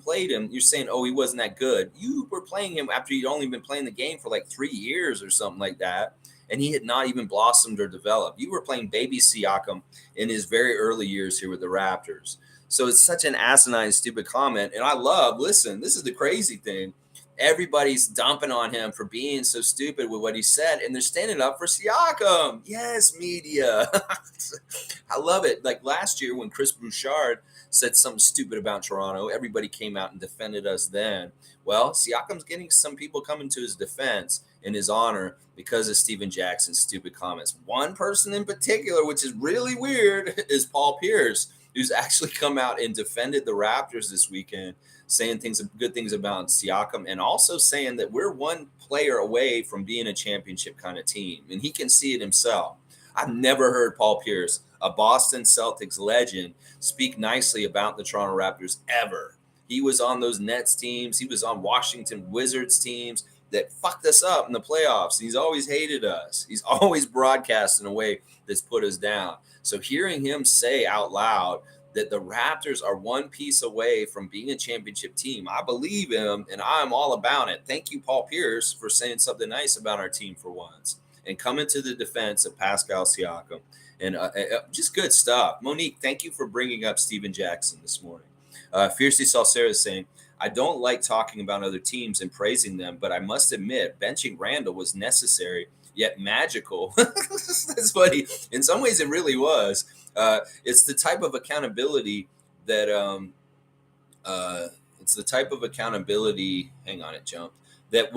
played him, you're saying, oh, he wasn't that good. You were playing him after you'd only been playing the game for like 3 years or something like that. And he had not even blossomed or developed. You were playing baby Siakam in his very early years here with the Raptors. So it's such an asinine, stupid comment. And listen, this is the crazy thing. Everybody's dumping on him for being so stupid with what he said, and they're standing up for Siakam. Yes, media. I love it. Like last year when Chris Bouchard said something stupid about Toronto, everybody came out and defended us then. Well, Siakam's getting some people coming to his defense in his honor because of Steven Jackson's stupid comments. One person in particular, which is really weird, is Paul Pierce, who's actually come out and defended the Raptors this weekend, saying good things about Siakam, and also saying that we're one player away from being a championship kind of team, and he can see it himself. I've never heard Paul Pierce, a Boston Celtics legend, speak nicely about the Toronto Raptors ever. He was on those Nets teams. He was on Washington Wizards teams that fucked us up in the playoffs. He's always hated us. He's always broadcast in a way that's put us down. So hearing him say out loud that the Raptors are one piece away from being a championship team, I believe him, and I'm all about it. Thank you, Paul Pierce, for saying something nice about our team for once and coming to the defense of Pascal Siakam. And just good stuff. Monique, thank you for bringing up Steven Jackson this morning. Fiercely Salsera is saying, I don't like talking about other teams and praising them, but I must admit, benching Randall was necessary yet magical. That's funny. In some ways, it really was. It's the type of accountability that Hang on, it jumped. That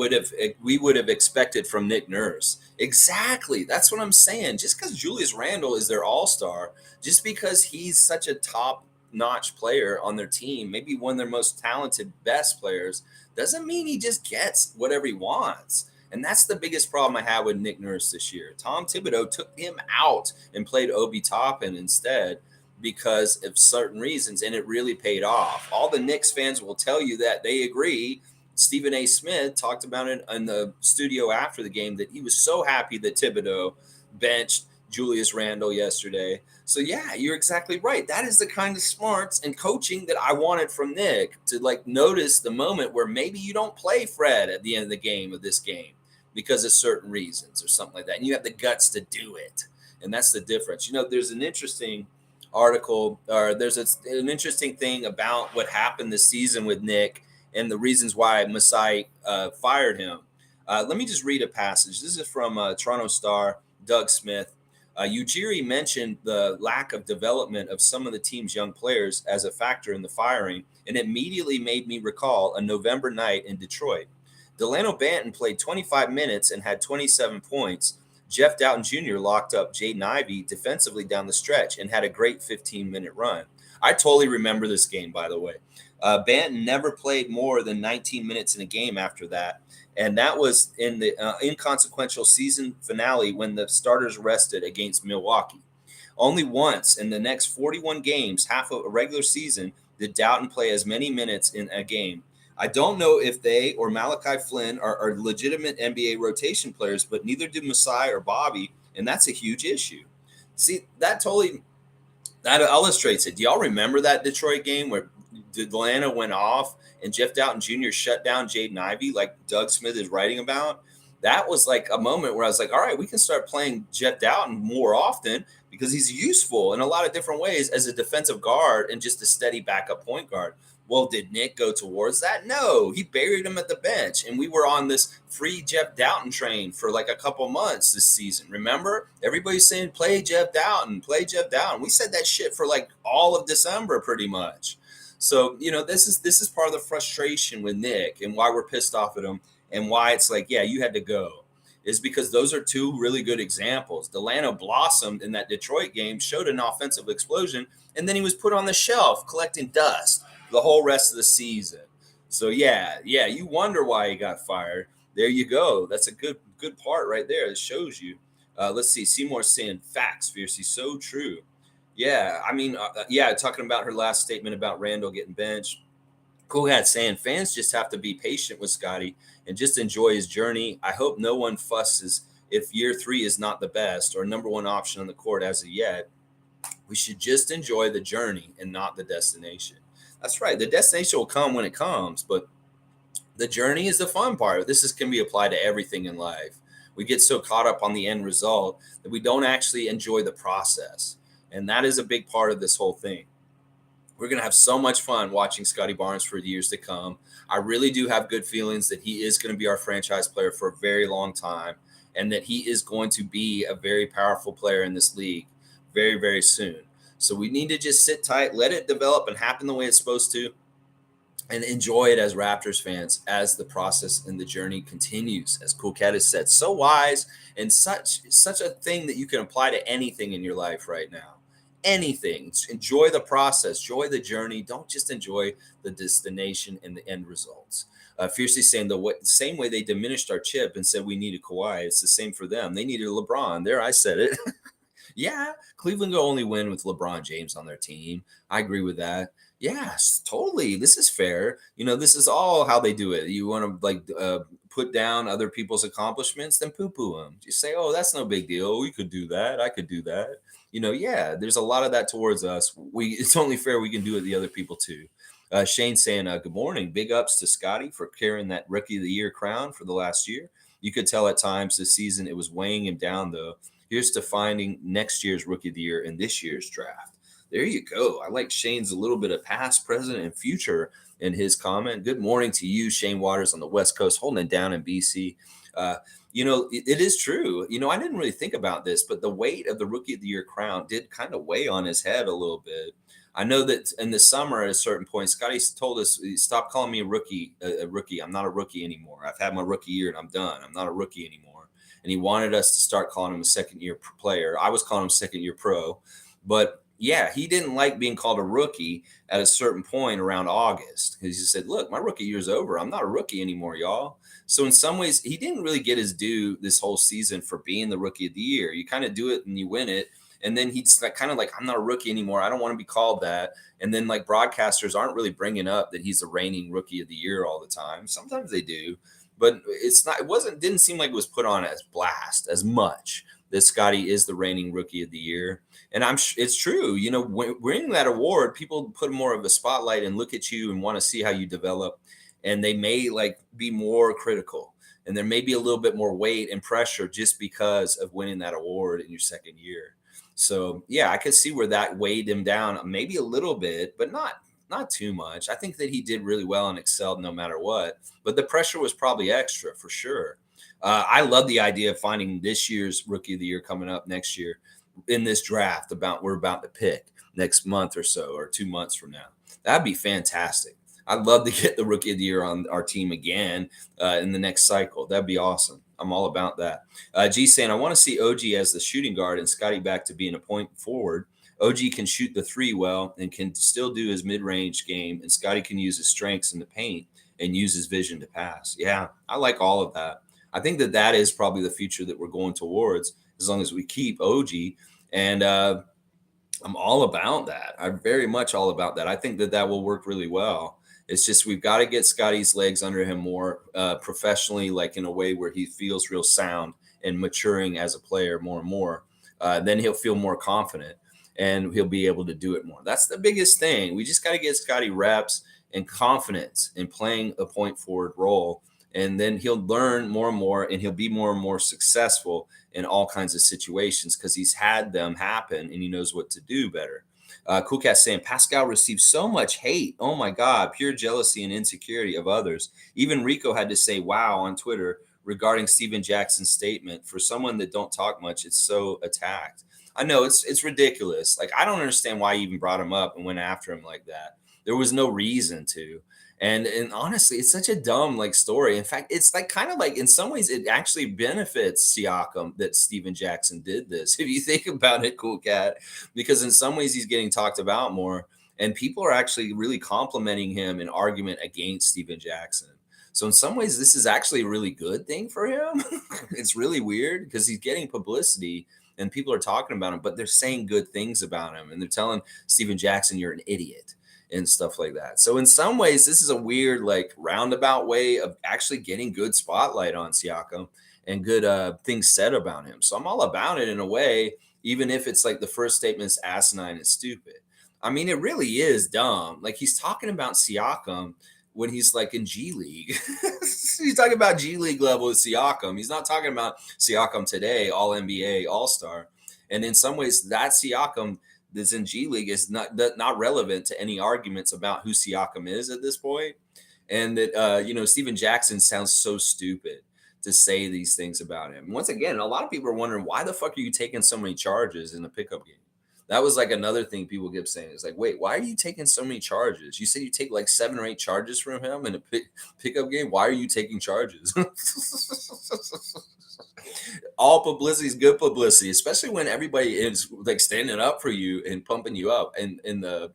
we would have expected from Nick Nurse. Exactly. That's what I'm saying. Just because Julius Randle is their all-star, just because he's such a top-notch player on their team, maybe one of their most talented, best players, doesn't mean he just gets whatever he wants. And that's the biggest problem I had with Nick Nurse this year. Tom Thibodeau took him out and played Obi Toppin instead because of certain reasons, and it really paid off. All the Knicks fans will tell you that they agree. Stephen A. Smith talked about it in the studio after the game that he was so happy that Thibodeau benched Julius Randle yesterday. So, yeah, you're exactly right. That is the kind of smarts and coaching that I wanted from Nick, to like notice the moment where maybe you don't play Fred at the end of the game of this game because of certain reasons or something like that. And you have the guts to do it. And that's the difference. There's an interesting article, or an interesting thing about what happened this season with Nick and the reasons why Masai fired him. Let me just read a passage. This is from Toronto Star, Doug Smith. Ujiri mentioned the lack of development of some of the team's young players as a factor in the firing, and immediately made me recall a November night in Detroit. Delano Banton played 25 minutes and had 27 points. Jeff Dalton Jr. locked up Jaden Ivey defensively down the stretch and had a great 15-minute run. I totally remember this game, by the way. Banton never played more than 19 minutes in a game after that. And that was in the inconsequential season finale when the starters rested against Milwaukee. Only once in the next 41 games, half of a regular season, did Doughton play as many minutes in a game. I don't know if they or Malachi Flynn are legitimate NBA rotation players, but neither did Masai or Bobby, and that's a huge issue. See, that illustrates it. Do y'all remember that Detroit game where Delano went off and Jeff Dalton Jr. shut down Jaden Ivey, like Doug Smith is writing about? That was like a moment where I was like, all right, we can start playing Jeff Dalton more often because he's useful in a lot of different ways as a defensive guard and just a steady backup point guard. Well, did Nick go towards that? No, he buried him at the bench. And we were on this free Jeff Dalton train for like a couple months this season. Remember? Everybody's saying, play Jeff Dalton, play Jeff Dalton. We said that shit for like all of December pretty much. So, this is part of the frustration with Nick and why we're pissed off at him and why it's like, yeah, you had to go. Is because those are two really good examples. Delano blossomed in that Detroit game, showed an offensive explosion, and then he was put on the shelf collecting dust the whole rest of the season. So yeah, you wonder why he got fired. There you go. That's a good part right there. It shows you. Let's see. Seymour's saying facts, Fiercey. So true. Yeah, I mean, talking about her last statement about Randall getting benched. Cool Hat saying fans just have to be patient with Scotty and just enjoy his journey. I hope no one fusses if year 3 is not the best or number one option on the court as of yet. We should just enjoy the journey and not the destination. That's right. The destination will come when it comes, but the journey is the fun part. Can be applied to everything in life. We get so caught up on the end result that we don't actually enjoy the process. And that is a big part of this whole thing. We're going to have so much fun watching Scottie Barnes for years to come. I really do have good feelings that he is going to be our franchise player for a very long time and that he is going to be a very powerful player in this league very, very soon. So we need to just sit tight, let it develop and happen the way it's supposed to, and enjoy it as Raptors fans as the process and the journey continues. As Cool Cat has said, so wise and such a thing that you can apply to anything in your life right now. Anything. Enjoy the process, enjoy the journey. Don't just enjoy the destination and the end results. Fiercely saying the same way they diminished our chip and said we needed Kawhi, it's the same for them. They needed LeBron. There, I said it. Yeah, Cleveland will only win with LeBron James on their team. I agree with that. Yes, totally. This is fair. This is all how they do it. You want to put down other people's accomplishments, then poo-poo them. Just say, oh, that's no big deal. We could do that. I could do that. Yeah, there's a lot of that towards us. It's only fair we can do it to the other people too. Shane saying, good morning. Big ups to Scotty for carrying that Rookie of the Year crown for the last year. You could tell at times this season it was weighing him down, though. Here's to finding next year's Rookie of the Year in this year's draft. There you go. I like Shane's a little bit of past, present, and future in his comment. Good morning to you, Shane Waters on the West Coast, holding it down in BC. It is true. I didn't really think about this, but the weight of the Rookie of the Year crown did kind of weigh on his head a little bit. I know that in the summer at a certain point, Scotty told us, stop calling me a rookie. I'm not a rookie anymore. I've had my rookie year and I'm done. I'm not a rookie anymore. And he wanted us to start calling him a second-year player. I was calling him second-year pro. But, yeah, he didn't like being called a rookie at a certain point around August. He just said, look, my rookie year's over. I'm not a rookie anymore, y'all. So in some ways, he didn't really get his due this whole season for being the Rookie of the Year. You kind of do it and you win it. And then he's kind of like, I'm not a rookie anymore. I don't want to be called that. And then like broadcasters aren't really bringing up that he's the reigning Rookie of the Year all the time. Sometimes they do. But didn't seem like it was put on as blast as much that Scotty is the reigning Rookie of the Year. And it's true, winning that award, people put more of a spotlight and look at you and want to see how you develop. and they may like be more critical. And there may be a little bit more weight and pressure just because of winning that award in your second year. So yeah, I could see where that weighed him down maybe a little bit, but not too much. I think that he did really well and excelled no matter what. But the pressure was probably extra for sure. I love the idea of finding this year's rookie of the year coming up next year in this draft we're about to pick next month or so, or 2 months from now. That'd be fantastic. I'd love to get the rookie of the year on our team again in the next cycle. That'd be awesome. I'm all about that. G saying, I want to see OG as the shooting guard and Scotty back to being a point forward. OG can shoot the three well and can still do his mid-range game, and Scotty can use his strengths in the paint and use his vision to pass. Yeah, I like all of that. I think that is probably the future that we're going towards as long as we keep OG. And I'm all about that. I'm very much all about that. I think that will work really well. It's just we've got to get Scotty's legs under him more professionally, like in a way where he feels real sound and maturing as a player more and more. Then he'll feel more confident and he'll be able to do it more. That's the biggest thing. We just got to get Scotty reps and confidence in playing a point forward role. And then he'll learn more and more, and he'll be more and more successful in all kinds of situations because he's had them happen and he knows what to do better. Cool Cat saying Pascal received so much hate. Oh my God, pure jealousy and insecurity of others. Even Rico had to say wow on Twitter regarding Steven Jackson's statement. For someone that don't talk much, it's so attacked. I know it's ridiculous. Like, I don't understand why he even brought him up and went after him like that. There was no reason to. And honestly, it's such a dumb like story. In fact, it's like kind of like in some ways it actually benefits Siakam that Steven Jackson did this. If you think about it, Cool Cat, because in some ways he's getting talked about more, and people are actually really complimenting him in argument against Steven Jackson. So in some ways, this is actually a really good thing for him. It's really weird because he's getting publicity and people are talking about him, but they're saying good things about him, and they're telling Steven Jackson you're an idiot and stuff like that. So in some ways, this is a weird, like roundabout way of actually getting good spotlight on Siakam and good things said about him. So I'm all about it in a way, even if it's like the first statement's asinine and stupid. I mean, it really is dumb. Like he's talking about Siakam when he's like in G League. He's talking about G League level with Siakam. He's not talking about Siakam today, all NBA, all star. And in some ways, that Siakam that's in G League is not relevant to any arguments about who Siakam is at this point. And that, Steven Jackson sounds so stupid to say these things about him. Once again, a lot of people are wondering, why the fuck are you taking so many charges in the pickup game? That was like another thing people kept saying. It's like, wait, why are you taking so many charges? You said you take like 7 or 8 charges from him in a pickup game. Why are you taking charges? All publicity is good publicity, especially when everybody is like standing up for you and pumping you up, and in the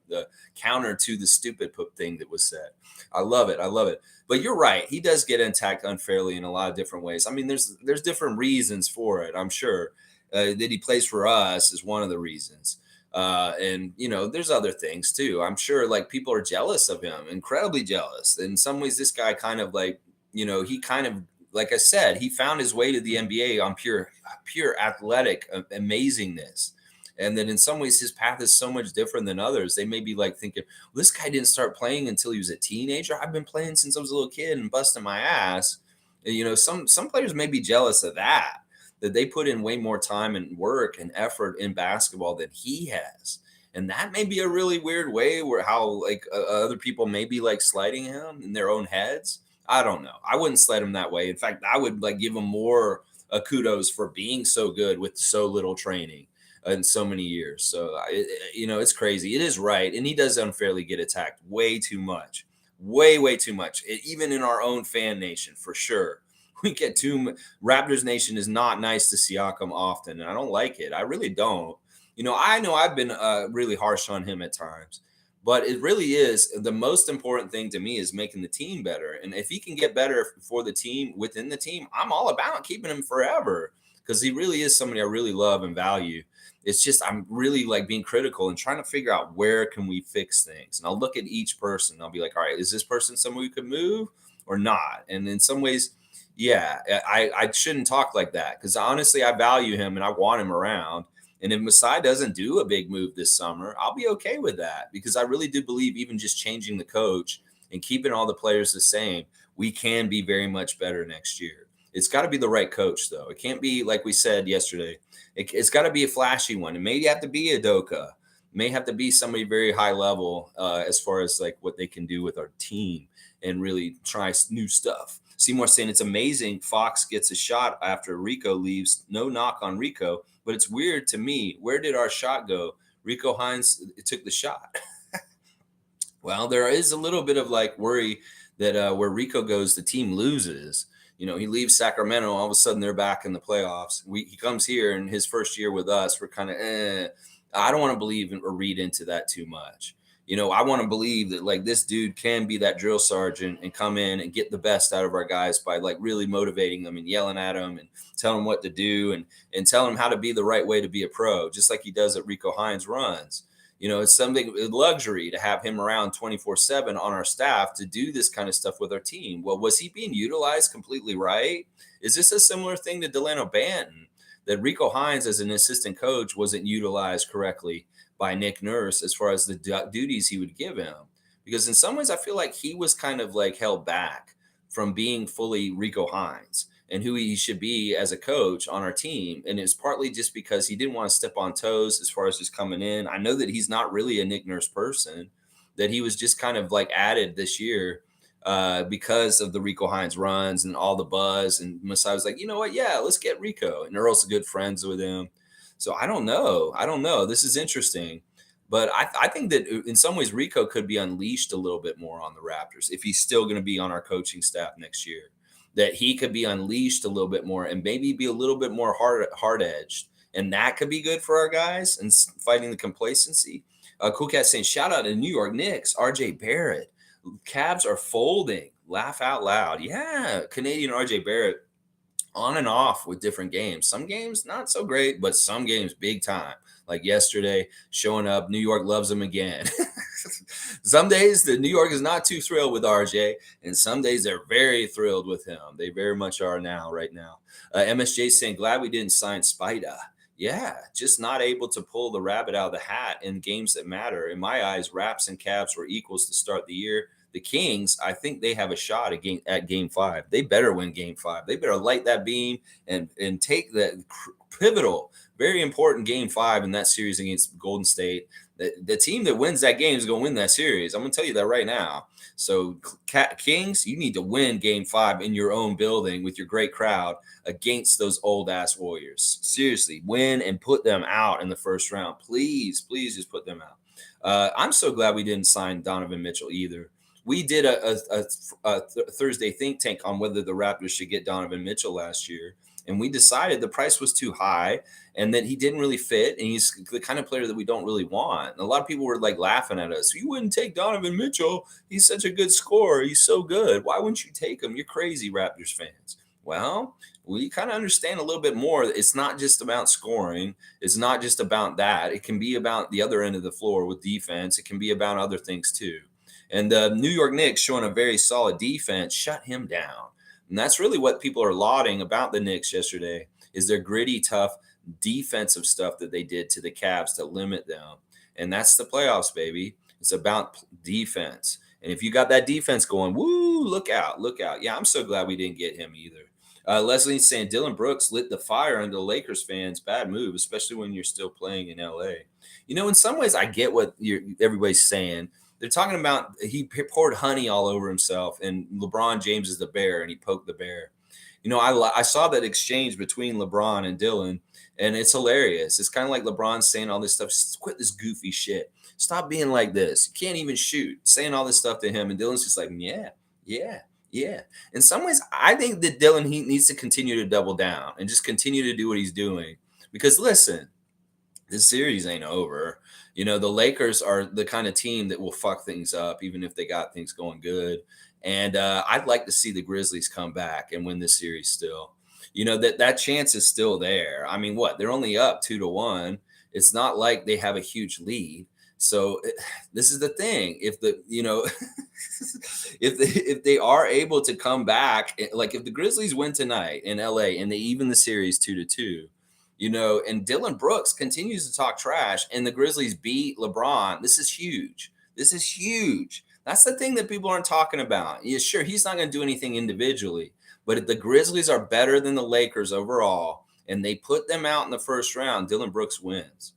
counter to the stupid thing that was said. I love it. I love it. But you're right. He does get attacked unfairly in a lot of different ways. I mean, there's different reasons for it. I'm sure that he plays for us is one of the reasons. And there's other things too. I'm sure like people are jealous of him, incredibly jealous. In some ways, this guy kind of like, he kind of, like I said, he found his way to the NBA on pure athletic amazingness. And then in some ways, his path is so much different than others. They may be like thinking, well, this guy didn't start playing until he was a teenager. I've been playing since I was a little kid and busting my ass. And, some players may be jealous of that they put in way more time and work and effort in basketball than he has. And that may be a really weird way where how like other people may be like slighting him in their own heads. I don't know. I wouldn't slight him that way. In fact, I would like give him more kudos for being so good with so little training in so many years. So, it's crazy. It is right. And he does unfairly get attacked way too much, way too much, even in our own fan nation, for sure. We get too Raptors Nation is not nice to Siakam often, and I don't like it. I really don't. I know I've been really harsh on him at times, but it really is the most important thing to me is making the team better. And if he can get better for the team within the team, I'm all about keeping him forever because he really is somebody I really love and value. It's just I'm really like being critical and trying to figure out where can we fix things. And I'll look at each person. I'll be like, all right, is this person someone we could move or not? And in some ways, yeah, I shouldn't talk like that because honestly, I value him and I want him around. And if Masai doesn't do a big move this summer, I'll be okay with that because I really do believe even just changing the coach and keeping all the players the same, we can be very much better next year. It's got to be the right coach, though. It can't be like we said yesterday. It's got to be a flashy one. It may have to be a Doka. May have to be somebody very high level as far as like what they can do with our team and really try new stuff. Seymour saying it's amazing Fox gets a shot after Rico leaves. No knock on Rico, but it's weird to me. Where did our shot go? Rico Hines took the shot. Well, there is a little bit of like worry that where Rico goes, the team loses. He leaves Sacramento. All of a sudden, they're back in the playoffs. He comes here, and his first year with us, we're kind of, I don't want to believe or read into that too much. I want to believe that like this dude can be that drill sergeant and come in and get the best out of our guys by like really motivating them and yelling at them and telling them what to do and telling them how to be the right way to be a pro, just like he does at Rico Hines runs. It's something a luxury to have him around 24/7 on our staff to do this kind of stuff with our team. Well, was he being utilized completely right? Is this a similar thing to Delano Banton, that Rico Hines as an assistant coach wasn't utilized correctly by Nick Nurse as far as the duties he would give him? Because in some ways, I feel like he was kind of like held back from being fully Rico Hines and who he should be as a coach on our team. And it's partly just because he didn't want to step on toes as far as just coming in. I know that he's not really a Nick Nurse person, that he was just kind of like added this year because of the Rico Hines runs and all the buzz. And Masai was like, you know what? Yeah, let's get Rico. And Earl's good friends with him. So I don't know. This is interesting. But I think that in some ways, Rico could be unleashed a little bit more on the Raptors if he's still going to be on our coaching staff next year. That he could be unleashed a little bit more and maybe be a little bit more hard edged, and that could be good for our guys and fighting the complacency. Cool Cat saying, shout out to New York Knicks, RJ Barrett. Cavs are folding. Laugh out loud. Yeah, Canadian RJ Barrett on and off with different games. Some games not so great, but some games big time. Like yesterday, showing up. New York loves him again. Some days the New York is not too thrilled with RJ, and some days they're very thrilled with him. They very much are right now. MSJ saying, glad we didn't sign Spida. Yeah, just not able to pull the rabbit out of the hat in games that matter. In my eyes, Raps and Cavs were equals to start the year. The Kings, I think they have a shot at game 5. They better win game 5. They better light that beam and take that pivotal, very important game 5 in that series against Golden State. The team that wins that game is going to win that series. I'm going to tell you that right now. So Kings, you need to win game 5 in your own building with your great crowd against those old ass Warriors. Seriously, win and put them out in the first round. Please just put them out. I'm so glad we didn't sign Donovan Mitchell either. We did a Thursday think tank on whether the Raptors should get Donovan Mitchell last year. And we decided the price was too high and that he didn't really fit. And he's the kind of player that we don't really want. And a lot of people were like laughing at us. You wouldn't take Donovan Mitchell. He's such a good scorer. He's so good. Why wouldn't you take him? You're crazy, Raptors fans. Well, we kind of understand a little bit more. It's not just about scoring. It's not just about that. It can be about the other end of the floor with defense. It can be about other things too. And the New York Knicks, showing a very solid defense, shut him down. And that's really what people are lauding about the Knicks yesterday, is their gritty, tough defensive stuff that they did to the Cavs to limit them. And that's the playoffs, baby. It's about defense. And if you got that defense going, woo, look out. Yeah, I'm so glad we didn't get him either. Leslie's saying Dylan Brooks lit the fire under the Lakers fans. Bad move, especially when you're still playing in L.A. In some ways, I get what everybody's saying. They're talking about he poured honey all over himself, and LeBron James is the bear, and he poked the bear. I saw that exchange between LeBron and Dylan, and it's hilarious. It's kind of like LeBron saying all this stuff. Just quit this goofy shit. Stop being like this. You can't even shoot. Saying all this stuff to him, and Dylan's just like, yeah. In some ways, I think that Dylan, he needs to continue to double down and just continue to do what he's doing. Because listen, this series ain't over. The Lakers are the kind of team that will fuck things up, even if they got things going good. And I'd like to see the Grizzlies come back and win this series still. That chance is still there. I mean, they're only up 2-1. It's not like they have a huge lead. So this is the thing. If if they are able to come back, like if the Grizzlies win tonight in LA and they even the series 2-2, and Dylan Brooks continues to talk trash and the Grizzlies beat LeBron, this is huge. That's the thing that people aren't talking about. Yeah, sure, he's not going to do anything individually, but if the Grizzlies are better than the Lakers overall and they put them out in the first round, Dylan Brooks wins.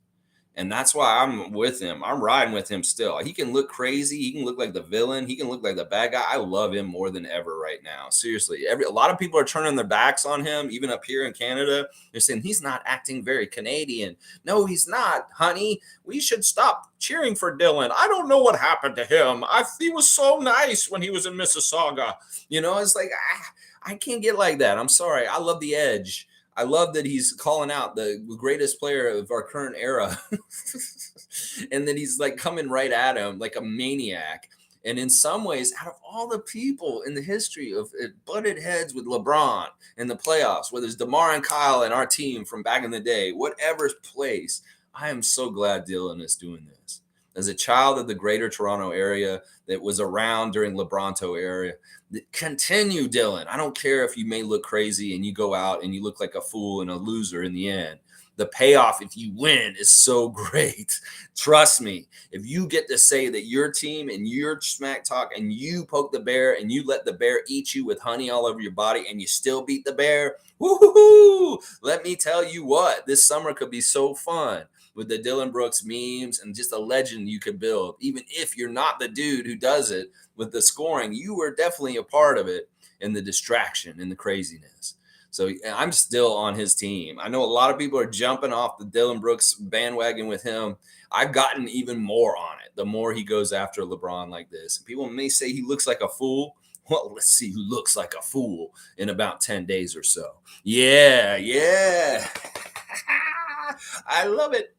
And that's why I'm with him. I'm riding with him still. He can look crazy. He can look like the villain. He can look like the bad guy. I love him more than ever right now. Seriously. A lot of people are turning their backs on him, even up here in Canada. They're saying he's not acting very Canadian. No, he's not, honey. We should stop cheering for Dylan. I don't know what happened to him. He was so nice when he was in Mississauga. It's like I can't get like that. I'm sorry. I love the edge. I love that he's calling out the greatest player of our current era. And then he's like coming right at him like a maniac. And in some ways, out of all the people in the history of it butted heads with LeBron in the playoffs, whether it's DeMar and Kyle and our team from back in the day, whatever place, I am so glad Dylan is doing this. As a child of the greater Toronto area that was around during LeBronto era, continue, Dylan. I don't care if you may look crazy and you go out and you look like a fool and a loser in the end. The payoff, if you win, is so great. Trust me. If you get to say that your team and your smack talk and you poke the bear and you let the bear eat you with honey all over your body and you still beat the bear, woo-hoo-hoo, let me tell you what, this summer could be so fun with the Dylan Brooks memes and just a legend you could build. Even if you're not the dude who does it with the scoring, you were definitely a part of it in the distraction and the craziness. So I'm still on his team. I know a lot of people are jumping off the Dylan Brooks bandwagon with him. I've gotten even more on it the more he goes after LeBron like this. People may say he looks like a fool. Well, let's see who looks like a fool in about 10 days or so. Yeah. I love it.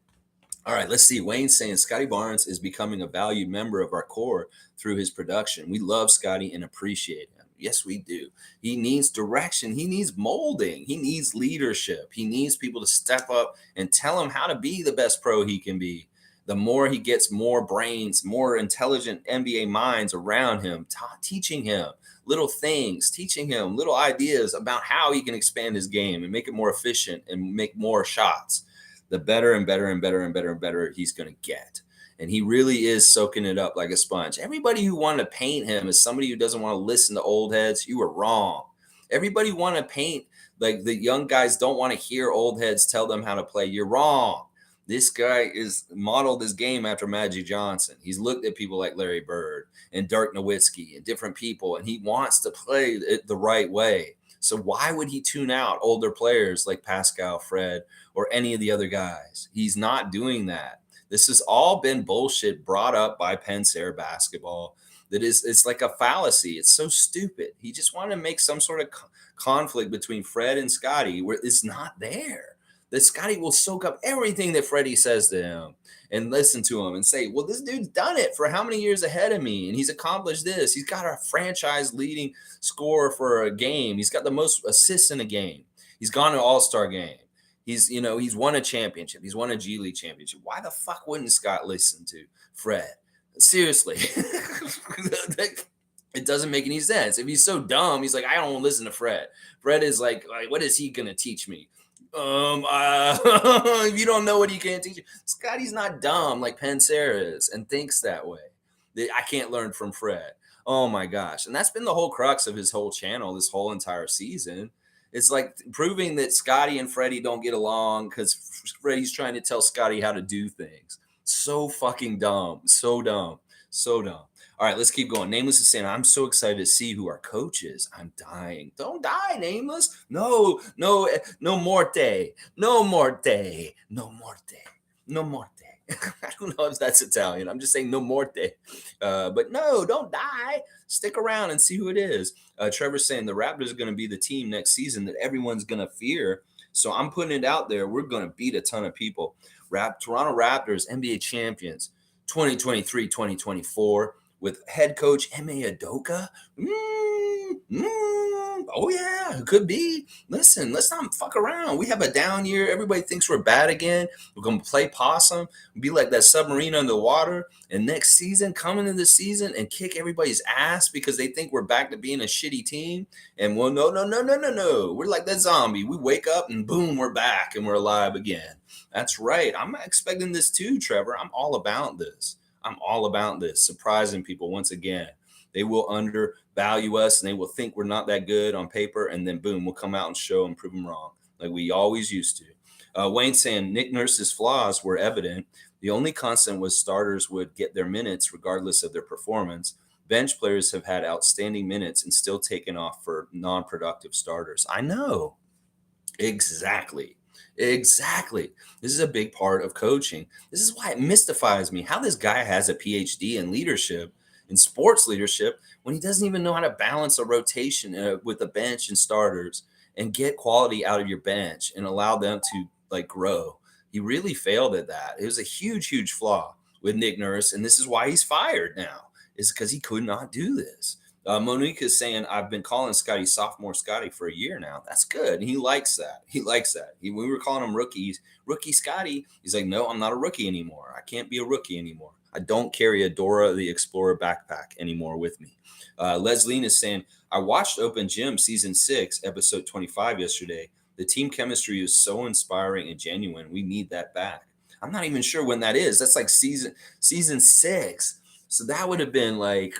All right, let's see. Wayne's saying Scottie Barnes is becoming a valued member of our core through his production. We love Scottie and appreciate him. Yes, we do. He needs direction. He needs molding. He needs leadership. He needs people to step up and tell him how to be the best pro he can be. The more he gets more brains, more intelligent NBA minds around him, teaching him little things, teaching him little ideas about how he can expand his game and make it more efficient and make more shots, the better and better and better and better and better he's going to get. And he really is soaking it up like a sponge. Everybody who wanted to paint him as somebody who doesn't want to listen to old heads, you were wrong. Everybody want to paint like the young guys don't want to hear old heads tell them how to play. You're wrong. This guy is modeled his game after Magic Johnson. He's looked at people like Larry Bird and Dirk Nowitzki and different people, and he wants to play it the right way. So why would he tune out older players like Pascal, Fred, or any of the other guys? He's not doing that. This has all been bullshit brought up by Penn State basketball. It's like a fallacy. It's so stupid. He just wanted to make some sort of conflict between Fred and Scotty where it's not there. That Scotty will soak up everything that Freddie says to him and listen to him and say, well, this dude's done it for how many years ahead of me? And he's accomplished this. He's got a franchise leading scorer for a game. He's got the most assists in a game. He's gone to All-Star game. He's won a championship. He's won a G League championship. Why the fuck wouldn't Scott listen to Fred? Seriously. It doesn't make any sense. If he's so dumb, he's like, I don't want to listen to Fred. Fred is like, what is he going to teach me? If you don't know what he can't teach you. Scotty's not dumb like Pansera is and thinks that way. I can't learn from Fred. Oh my gosh. And that's been the whole crux of his whole channel this whole entire season. It's like proving that Scotty and Freddie don't get along because Freddie's trying to tell Scotty how to do things. So fucking dumb. So dumb. So dumb. All right, let's keep going. Nameless is saying, I'm so excited to see who our coach is. I'm dying. Don't die, Nameless. No morte. No morte. No morte. No morte. I don't know if that's Italian. I'm just saying no morte. But no, don't die. Stick around and see who it is. Trevor's saying the Raptors are going to be the team next season that everyone's going to fear. So I'm putting it out there. We're going to beat a ton of people. Toronto Raptors, NBA champions, 2023-2024. With head coach Ime Udoka. Oh, yeah, it could be. Listen, let's not fuck around. We have a down year. Everybody thinks we're bad again. We're going to play possum, be like that submarine under the water. And next season, come into the season and kick everybody's ass because they think we're back to being a shitty team. And well, no. We're like that zombie. We wake up and boom, we're back and we're alive again. That's right. I'm expecting this too, Trevor. I'm all about this. I'm all about this, surprising people once again. They will undervalue us and they will think we're not that good on paper. And then boom, we'll come out and show and prove them wrong like we always used to. Wayne saying Nick Nurse's flaws were evident. The only constant was starters would get their minutes regardless of their performance. Bench players have had outstanding minutes and still taken off for non-productive starters. I know. Exactly. Exactly. This is a big part of coaching. This is why it mystifies me how this guy has a PhD in leadership, in sports leadership, when he doesn't even know how to balance a rotation with the bench and starters and get quality out of your bench and allow them to like grow. He really failed at that. It was a huge, huge flaw with Nick Nurse, and this is why he's fired now. Is because he could not do this. Monique is saying, I've been calling Scotty sophomore Scotty for a year now. That's good. He likes that. He likes that. We were calling him rookies, rookie Scotty. He's like, no, I'm not a rookie anymore. I can't be a rookie anymore. I don't carry a Dora the Explorer backpack anymore with me. Leslie is saying, I watched Open Gym season 6, episode 25 yesterday. The team chemistry is so inspiring and genuine. We need that back. I'm not even sure when that is. That's like season 6. So that would have been like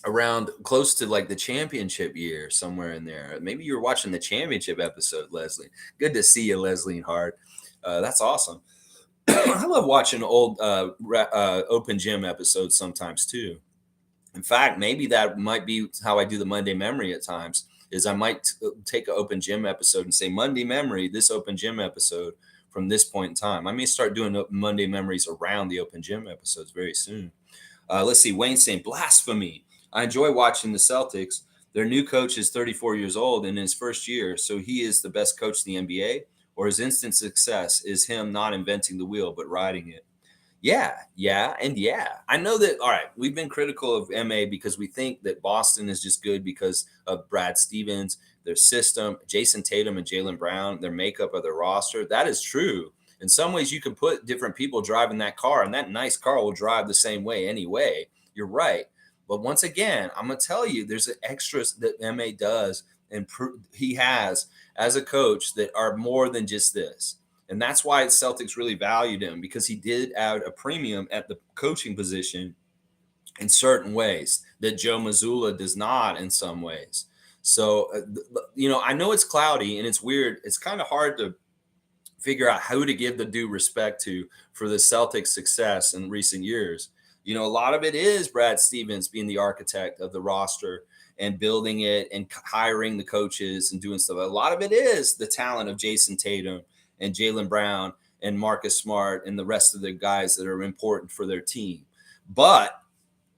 around close to like the championship year, somewhere in there. Maybe you were watching the championship episode, Leslie. Good to see you, Leslie and Hart. That's awesome. I love watching old Open Gym episodes sometimes too. In fact, maybe that might be how I do the Monday memory at times. Is I might take an Open Gym episode and say Monday memory, this Open Gym episode from this point in time. I may start doing Monday memories around the Open Gym episodes very soon. Let's see. Wayne saying blasphemy. I enjoy watching the Celtics. Their new coach is 34 years old in his first year, so he is the best coach in the NBA, or his instant success is him not inventing the wheel but riding it. Yeah, and yeah. I know that. All right, we've been critical of MA because we think that Boston is just good because of Brad Stevens, their system, Jason Tatum and Jaylen Brown, their makeup of their roster. That is true. In some ways, you can put different people driving that car, and that nice car will drive the same way anyway. You're right. But once again, I'm going to tell you, there's an extras that MA does and he has as a coach that are more than just this. And that's why Celtics really valued him, because he did add a premium at the coaching position in certain ways that Joe Mazzulla does not in some ways. So, I know it's cloudy and it's weird. It's kind of hard to figure out who to give the due respect to for the Celtics' success in recent years. A lot of it is Brad Stevens being the architect of the roster and building it and hiring the coaches and doing stuff. A lot of it is the talent of Jason Tatum and Jaylen Brown and Marcus Smart and the rest of the guys that are important for their team. But,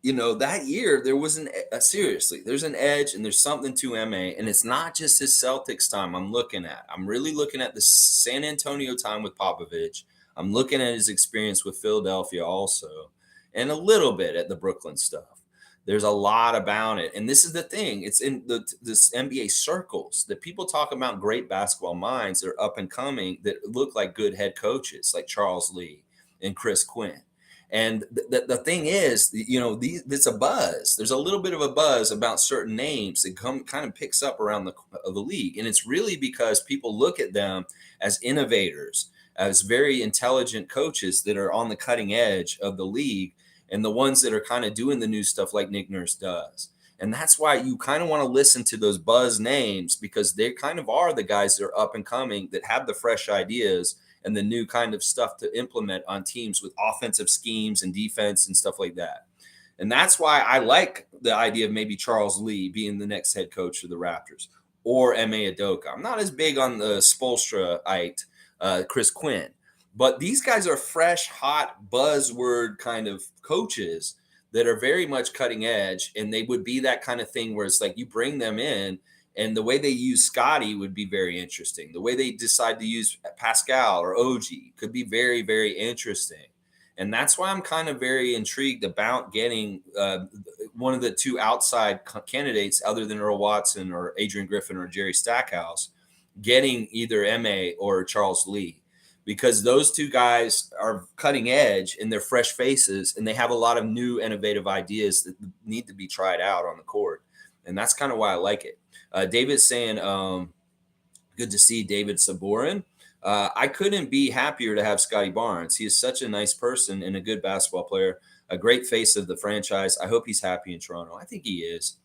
that year there was seriously, there's an edge and there's something to MA, and it's not just his Celtics time I'm really looking at the San Antonio time with Popovich. I'm looking at his experience with Philadelphia also, and a little bit at the Brooklyn stuff. There's a lot about it. And this is the thing. It's in this NBA circles that people talk about great basketball minds that are up and coming that look like good head coaches like Charles Lee and Chris Quinn. And the thing is, it's a buzz. There's a little bit of a buzz about certain names that kind of picks up around the league. And it's really because people look at them as innovators, as very intelligent coaches that are on the cutting edge of the league, and the ones that are kind of doing the new stuff like Nick Nurse does. And that's why you kind of want to listen to those buzz names, because they kind of are the guys that are up and coming, that have the fresh ideas and the new kind of stuff to implement on teams with offensive schemes and defense and stuff like that. And that's why I like the idea of maybe Charles Lee being the next head coach of the Raptors, or Ime Udoka. I'm not as big on the Spoelstra-ite, Chris Quinn. But these guys are fresh, hot, buzzword kind of coaches that are very much cutting edge. And they would be that kind of thing where it's like you bring them in, and the way they use Scotty would be very interesting. The way they decide to use Pascal or OG could be very, very interesting. And that's why I'm kind of very intrigued about getting one of the two outside candidates other than Earl Watson or Adrian Griffin or Jerry Stackhouse, getting either MA or Charles Lee. Because those two guys are cutting edge and they're fresh faces, and they have a lot of new innovative ideas that need to be tried out on the court. And that's kind of why I like it. David's saying, good to see David Saborin. I couldn't be happier to have Scottie Barnes. He is such a nice person and a good basketball player. a great face of the franchise. I hope he's happy in Toronto. I think he is.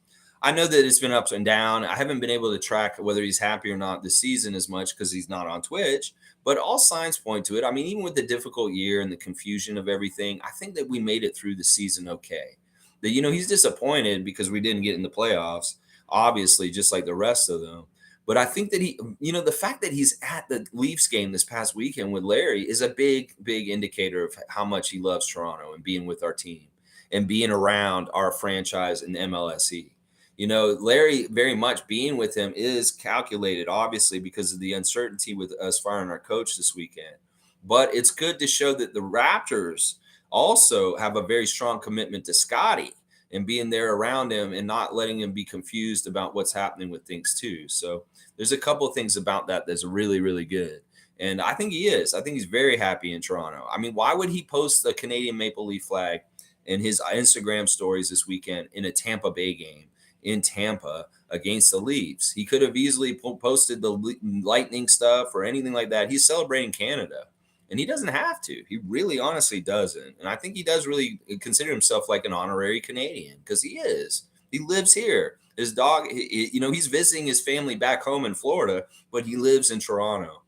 I know that it's been up and down. I haven't been able to track whether he's happy or not this season as much because he's not on Twitch, but all signs point to it. I mean, even with the difficult year and the confusion of everything, I think that we made it through the season okay. That, he's disappointed because we didn't get in the playoffs, obviously, just like the rest of them. But I think that the fact that he's at the Leafs game this past weekend with Larry is a big, big indicator of how much he loves Toronto and being with our team and being around our franchise in the MLSE. Larry very much being with him is calculated, obviously, because of the uncertainty with us firing our coach this weekend. But it's good to show that the Raptors also have a very strong commitment to Scotty and being there around him and not letting him be confused about what's happening with things too. So there's a couple of things about that that's really, really good. And I think he is. I think he's very happy in Toronto. I mean, why would he post the Canadian Maple Leaf flag in his Instagram stories this weekend in a Tampa Bay game in Tampa against the Leafs? He could have easily posted the Lightning stuff or anything like that. He's celebrating Canada. And he doesn't have to. He really honestly doesn't. And I think he does really consider himself like an honorary Canadian because he is. He lives here. His dog, he's visiting his family back home in Florida, but he lives in Toronto.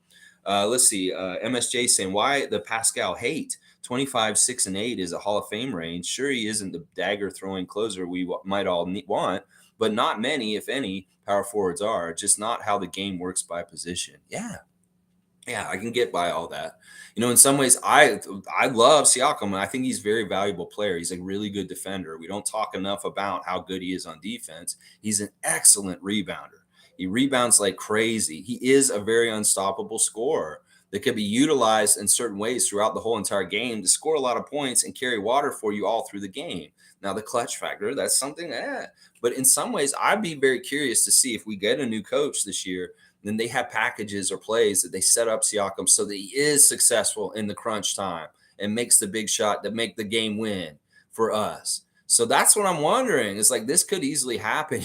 Let's see. MSJ saying, why the Pascal hate? 25, 6, and 8 is a Hall of Fame range. Sure, he isn't the dagger throwing closer we might all want, but not many, if any, power forwards are. Just not how the game works by position. Yeah, I can get by all that. In some ways, I love Siakam, and I think he's a very valuable player. He's a really good defender. We don't talk enough about how good he is on defense. He's an excellent rebounder. He rebounds like crazy. He is a very unstoppable scorer that could be utilized in certain ways throughout the whole entire game to score a lot of points and carry water for you all through the game. Now, the clutch factor, that's something, but in some ways, I'd be very curious to see if we get a new coach this year, then they have packages or plays that they set up Siakam so that he is successful in the crunch time and makes the big shot that make the game win for us. So that's what I'm wondering. It's like this could easily happen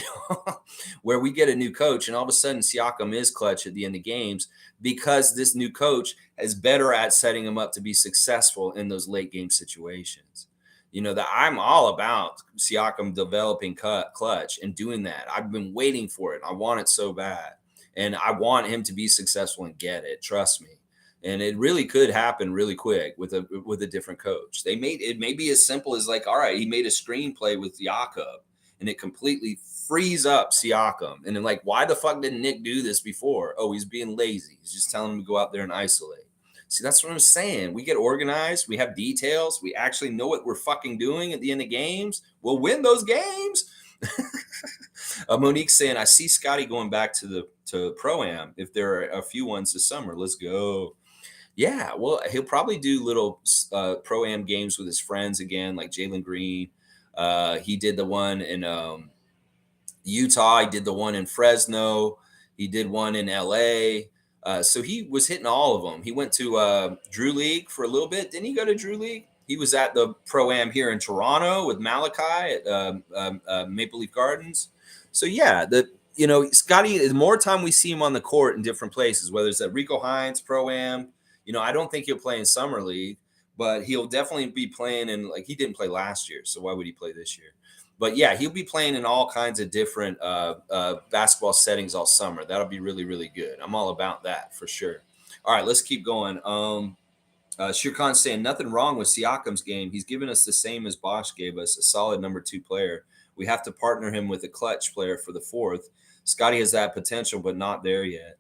where we get a new coach and all of a sudden Siakam is clutch at the end of games because this new coach is better at setting him up to be successful in those late game situations. That I'm all about Siakam developing clutch and doing that. I've been waiting for it. I want it so bad. And I want him to be successful and get it. Trust me. And it really could happen really quick with a different coach. They made it may be as simple as like, all right, he made a screenplay with Jakob and it completely frees up Siakam. And then like, why the fuck didn't Nick do this before? Oh, he's being lazy. He's just telling him to go out there and isolate. See, that's what I'm saying. We get organized. We have details. We actually know what we're fucking doing at the end of games. We'll win those games. Monique saying, I see Scotty going back to Pro-Am if there are a few ones this summer. Let's go. Yeah, well, he'll probably do little Pro-Am games with his friends again, like Jalen Green. He did the one in Utah. He did the one in Fresno. He did one in LA. So he was hitting all of them. He went to Drew League for a little bit. Didn't he go to Drew League? He was at the Pro-Am here in Toronto with Malachi at Maple Leaf Gardens. So yeah, Scotty, the more time we see him on the court in different places, whether it's at Rico Hines Pro-Am, I don't think he'll play in Summer League, but he'll definitely be playing in, like, he didn't play last year, so why would he play this year? But yeah, he'll be playing in all kinds of different basketball settings all summer. That'll be really, really good. I'm all about that for sure. All right, let's keep going. Shirkan saying nothing wrong with Siakam's game. He's given us the same as Bosch gave us, a solid number 2 player. We have to partner him with a clutch player for the 4th. Scotty has that potential, but not there yet.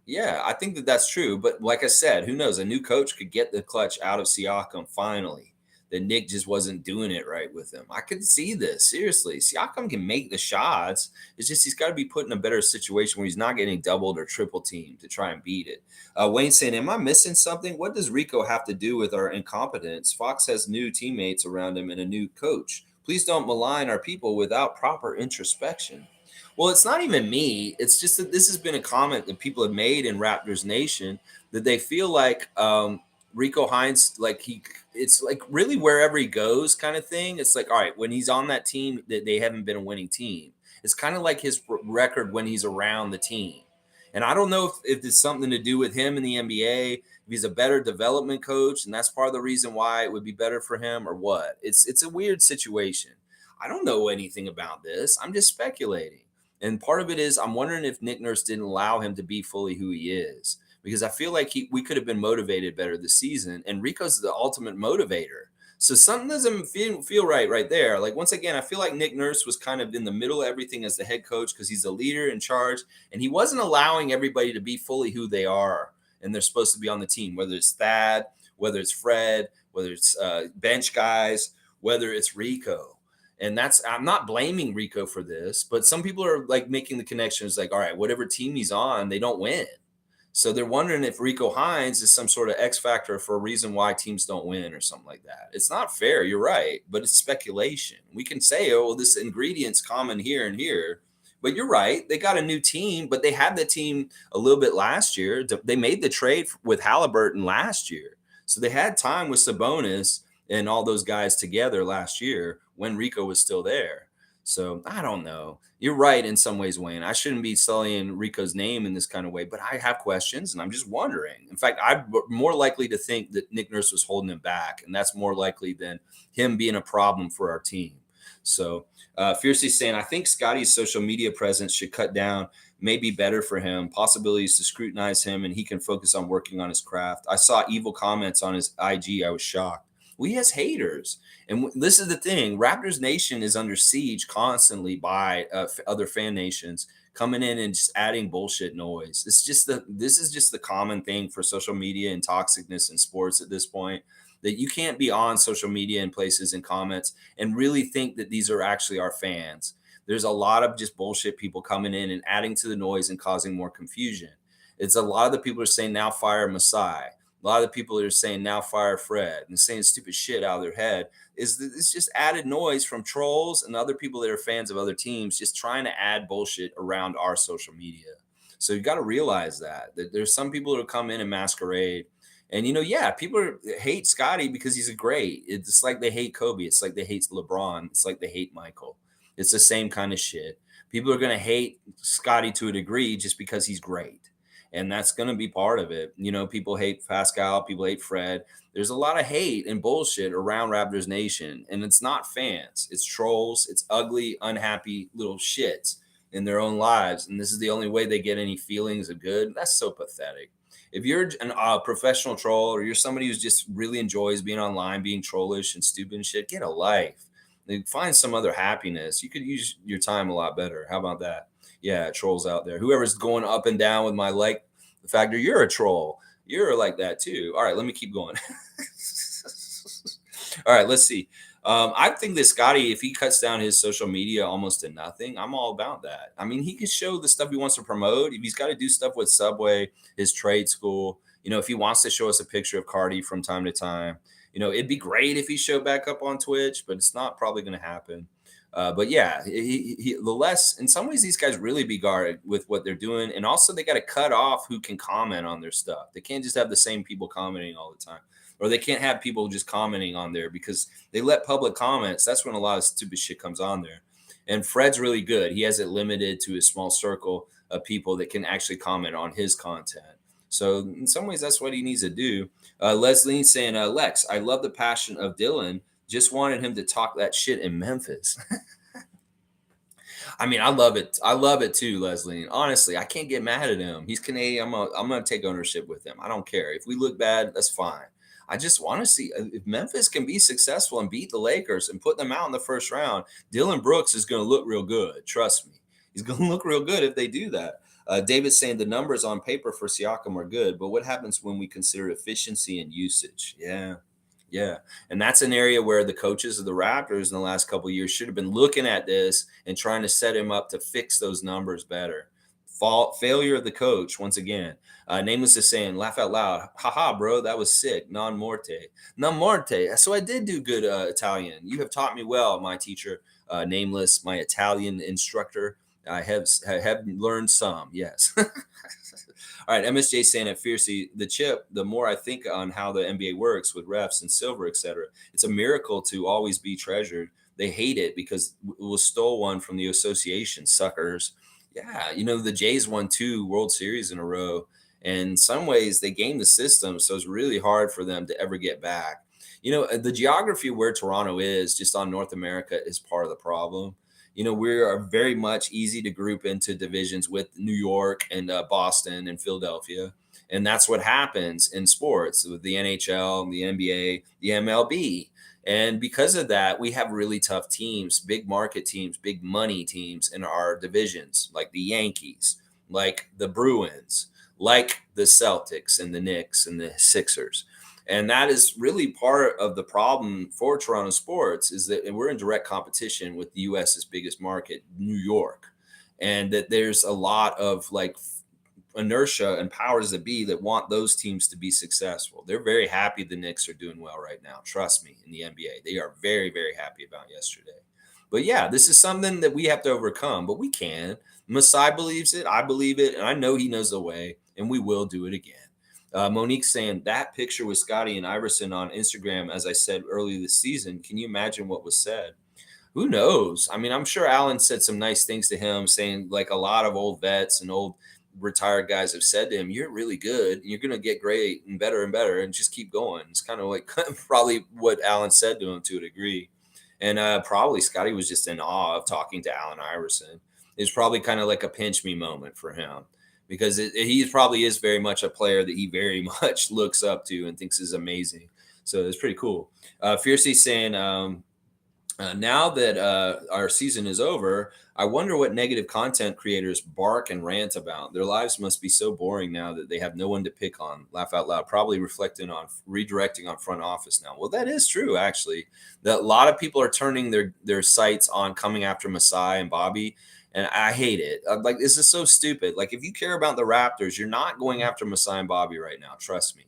Yeah, I think that's true. But like I said, who knows? A new coach could get the clutch out of Siakam finally. That Nick just wasn't doing it right with him. I could see this. Seriously, Siakam can make the shots. It's just he's got to be put in a better situation where he's not getting doubled or triple teamed to try and beat it. Wayne saying, am I missing something? What does Rico have to do with our incompetence? Fox has new teammates around him and a new coach. Please don't malign our people without proper introspection. Well, it's not even me. It's just that this has been a comment that people have made in Raptors Nation that they feel like Rico Hines, it's like really wherever he goes kind of thing. It's like, all right, when he's on that team, that they haven't been a winning team. It's kind of like his record when he's around the team. And I don't know if it's something to do with him in the NBA, if he's a better development coach, and that's part of the reason why it would be better for him, or what. It's a weird situation. I don't know anything about this. I'm just speculating. And part of it is I'm wondering if Nick Nurse didn't allow him to be fully who he is, because I feel like we could have been motivated better this season. And Rico's the ultimate motivator. So something doesn't feel right there. Like, once again, I feel like Nick Nurse was kind of in the middle of everything as the head coach, because he's the leader in charge, and he wasn't allowing everybody to be fully who they are and they're supposed to be on the team, whether it's Thad, whether it's Fred, whether it's bench guys, whether it's Rico. And I'm not blaming Rico for this, but some people are like making the connections like, all right, whatever team he's on, they don't win. So they're wondering if Rico Hines is some sort of X factor for a reason why teams don't win or something like that. It's not fair. You're right, but it's speculation. We can say, oh, well, this ingredient's common here and here, but you're right. They got a new team, but they had the team a little bit last year. They made the trade with Halliburton last year. So they had time with Sabonis and all those guys together last year when Rico was still there. So I don't know. You're right in some ways, Wayne. I shouldn't be sullying Rico's name in this kind of way, but I have questions and I'm just wondering. In fact, I'm more likely to think that Nick Nurse was holding him back, and that's more likely than him being a problem for our team. So Fiercely saying, I think Scotty's social media presence should cut down, may be better for him. Possibilities to scrutinize him, and he can focus on working on his craft. I saw evil comments on his IG. I was shocked. Well, he has haters. And this is the thing. Raptors Nation is under siege constantly by other fan nations coming in and just adding bullshit noise. This is just the common thing for social media and toxicness in sports at this point, that you can't be on social media and places and comments and really think that these are actually our fans. There's a lot of just bullshit people coming in and adding to the noise and causing more confusion. It's a lot of the people are saying now fire Masai. A lot of the people that are saying now fire Fred and saying stupid shit out of their head. It's just added noise from trolls and other people that are fans of other teams, just trying to add bullshit around our social media. So you got to realize that there's some people who come in and masquerade. And, yeah, people hate Scotty because he's a great. It's like they hate Kobe. It's like they hate LeBron. It's like they hate Michael. It's the same kind of shit. People are going to hate Scotty to a degree just because he's great. And that's going to be part of it. People hate Pascal. People hate Fred. There's a lot of hate and bullshit around Raptors Nation. And it's not fans. It's trolls. It's ugly, unhappy little shits in their own lives. And this is the only way they get any feelings of good. That's so pathetic. If you're a professional troll, or you're somebody who just really enjoys being online, being trollish and stupid and shit, get a life. Find some other happiness. You could use your time a lot better. How about that? Yeah, trolls out there. Whoever's going up and down with my like factor, you're a troll. You're like that too. All right, let me keep going. All right, let's see. I think that Scotty, if he cuts down his social media almost to nothing, I'm all about that. I mean, he can show the stuff he wants to promote. If he's got to do stuff with Subway, his trade school, if he wants to show us a picture of Cardi from time to time, it'd be great if he showed back up on Twitch, but it's not probably going to happen. But yeah, the less, in some ways, these guys really be guarded with what they're doing. And also they got to cut off who can comment on their stuff. They can't just have the same people commenting all the time. Or they can't have people just commenting on there, because they let public comments. That's when a lot of stupid shit comes on there. And Fred's really good. He has it limited to a small circle of people that can actually comment on his content. So in some ways, that's what he needs to do. Leslie's saying, Lex, I love the passion of Dylan. Just wanted him to talk that shit in Memphis. I mean, I love it. I love it too, Leslie. Honestly, I can't get mad at him. He's Canadian. I'm going to take ownership with him. I don't care. If we look bad, that's fine. I just want to see if Memphis can be successful and beat the Lakers and put them out in the first round. Dylan Brooks is going to look real good. Trust me. He's going to look real good if they do that. David's saying the numbers on paper for Siakam are good, but what happens when we consider efficiency and usage? Yeah. And that's an area where the coaches of the Raptors in the last couple of years should have been looking at this and trying to set him up to fix those numbers better. Failure of the coach, once again. Nameless is saying, laugh out loud. Haha, bro, that was sick. Non morte. So I did do good Italian. You have taught me well, my teacher. Nameless, my Italian instructor. I have learned some, yes. All right, MSJ saying it fiercely. The chip, the more I think on how the NBA works with refs and silver, etc., it's a miracle to always be treasured. They hate it because it was stole one from the association, suckers. Yeah, the Jays won 2 World Series in a row, and in some ways they gamed the system, so it's really hard for them to ever get back. The geography of where Toronto is just on North America is part of the problem. We are very much easy to group into divisions with New York and Boston and Philadelphia, and that's what happens in sports with the NHL, the NBA, the MLB. And because of that, we have really tough teams, big market teams, big money teams in our divisions, like the Yankees, like the Bruins, like the Celtics and the Knicks and the Sixers. And that is really part of the problem for Toronto sports is that we're in direct competition with the US's biggest market, New York. And that there's a lot of like inertia and powers that be that want those teams to be successful. They're very happy the Knicks are doing well right now. Trust me, in the NBA, they are very, very happy about yesterday. But yeah, this is something that we have to overcome, but we can. Masai believes it. I believe it. And I know he knows the way, and we will do it again. Monique saying that picture with Scotty and Iverson on Instagram, as I said earlier this season, can you imagine what was said? Who knows? I mean, I'm sure Allen said some nice things to him, saying like a lot of old vets and old retired guys have said to him, "You're really good. You're going to get great and better, and just keep going." It's kind of like probably what Allen said to him to a degree, and probably Scotty was just in awe of talking to Allen Iverson. It's probably kind of like a pinch me moment for him because he probably is very much a player that he very much looks up to and thinks is amazing. So it's pretty cool. Fiercey saying. Now that our season is over, I wonder what negative content creators bark and rant about. Their lives must be so boring now that they have no one to pick on. Laugh out loud. Probably reflecting on redirecting on front office now. Well, that is true, actually. That a lot of people are turning their sights on coming after Masai and Bobby, and I hate it. Like this is so stupid. Like if you care about the Raptors, you're not going after Masai and Bobby right now. Trust me.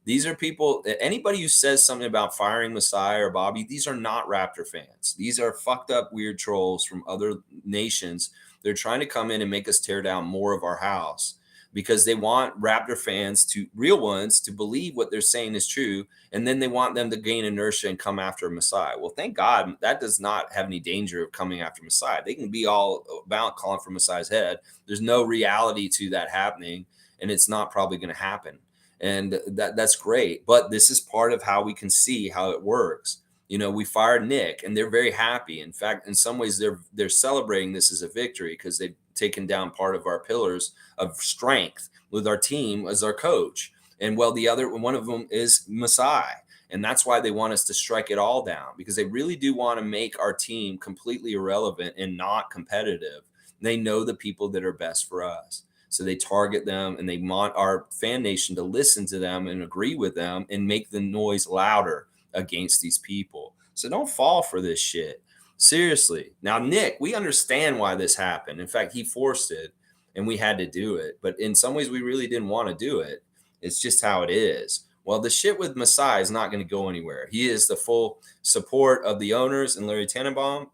These are people, anybody who says something about firing Masai or Bobby, these are not Raptor fans. These are fucked up, weird trolls from other nations. They're trying to come in and make us tear down more of our house because they want Raptor fans to, real ones, to believe what they're saying is true. And then they want them to gain inertia and come after Masai. Well, thank God that does not have any danger of coming after Masai. They can be all about calling for Masai's head. There's no reality to that happening, and it's not probably going to happen. And that's great, but this is part of how we can see how it works. We fired Nick and they're very happy. In fact, in some ways they're celebrating this as a victory because they've taken down part of our pillars of strength with our team as our coach. And well, the other one of them is Masai. And that's why they want us to strike it all down because they really do want to make our team completely irrelevant and not competitive. They know the people that are best for us. So they target them and they want our fan nation to listen to them and agree with them and make the noise louder against these people. So don't fall for this shit. Seriously. Now, Nick, we understand why this happened. In fact, he forced it and we had to do it. But in some ways, we really didn't want to do it. It's just how it is. Well, the shit with Masai is not going to go anywhere. He is the full support of the owners and Larry Tannenbaum.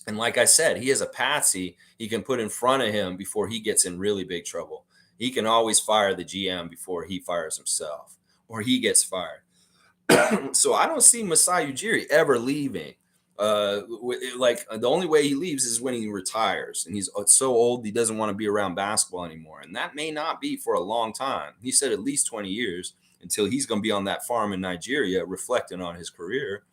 And like I said, he has a patsy he can put in front of him before he gets in really big trouble. He can always fire the GM before he fires himself or he gets fired. So I don't see Masai Ujiri ever leaving. Like the only way he leaves is when he retires and he's so old he doesn't want to be around basketball anymore. And that may not be for a long time. He said at least 20 years until he's going to be on that farm in Nigeria reflecting on his career.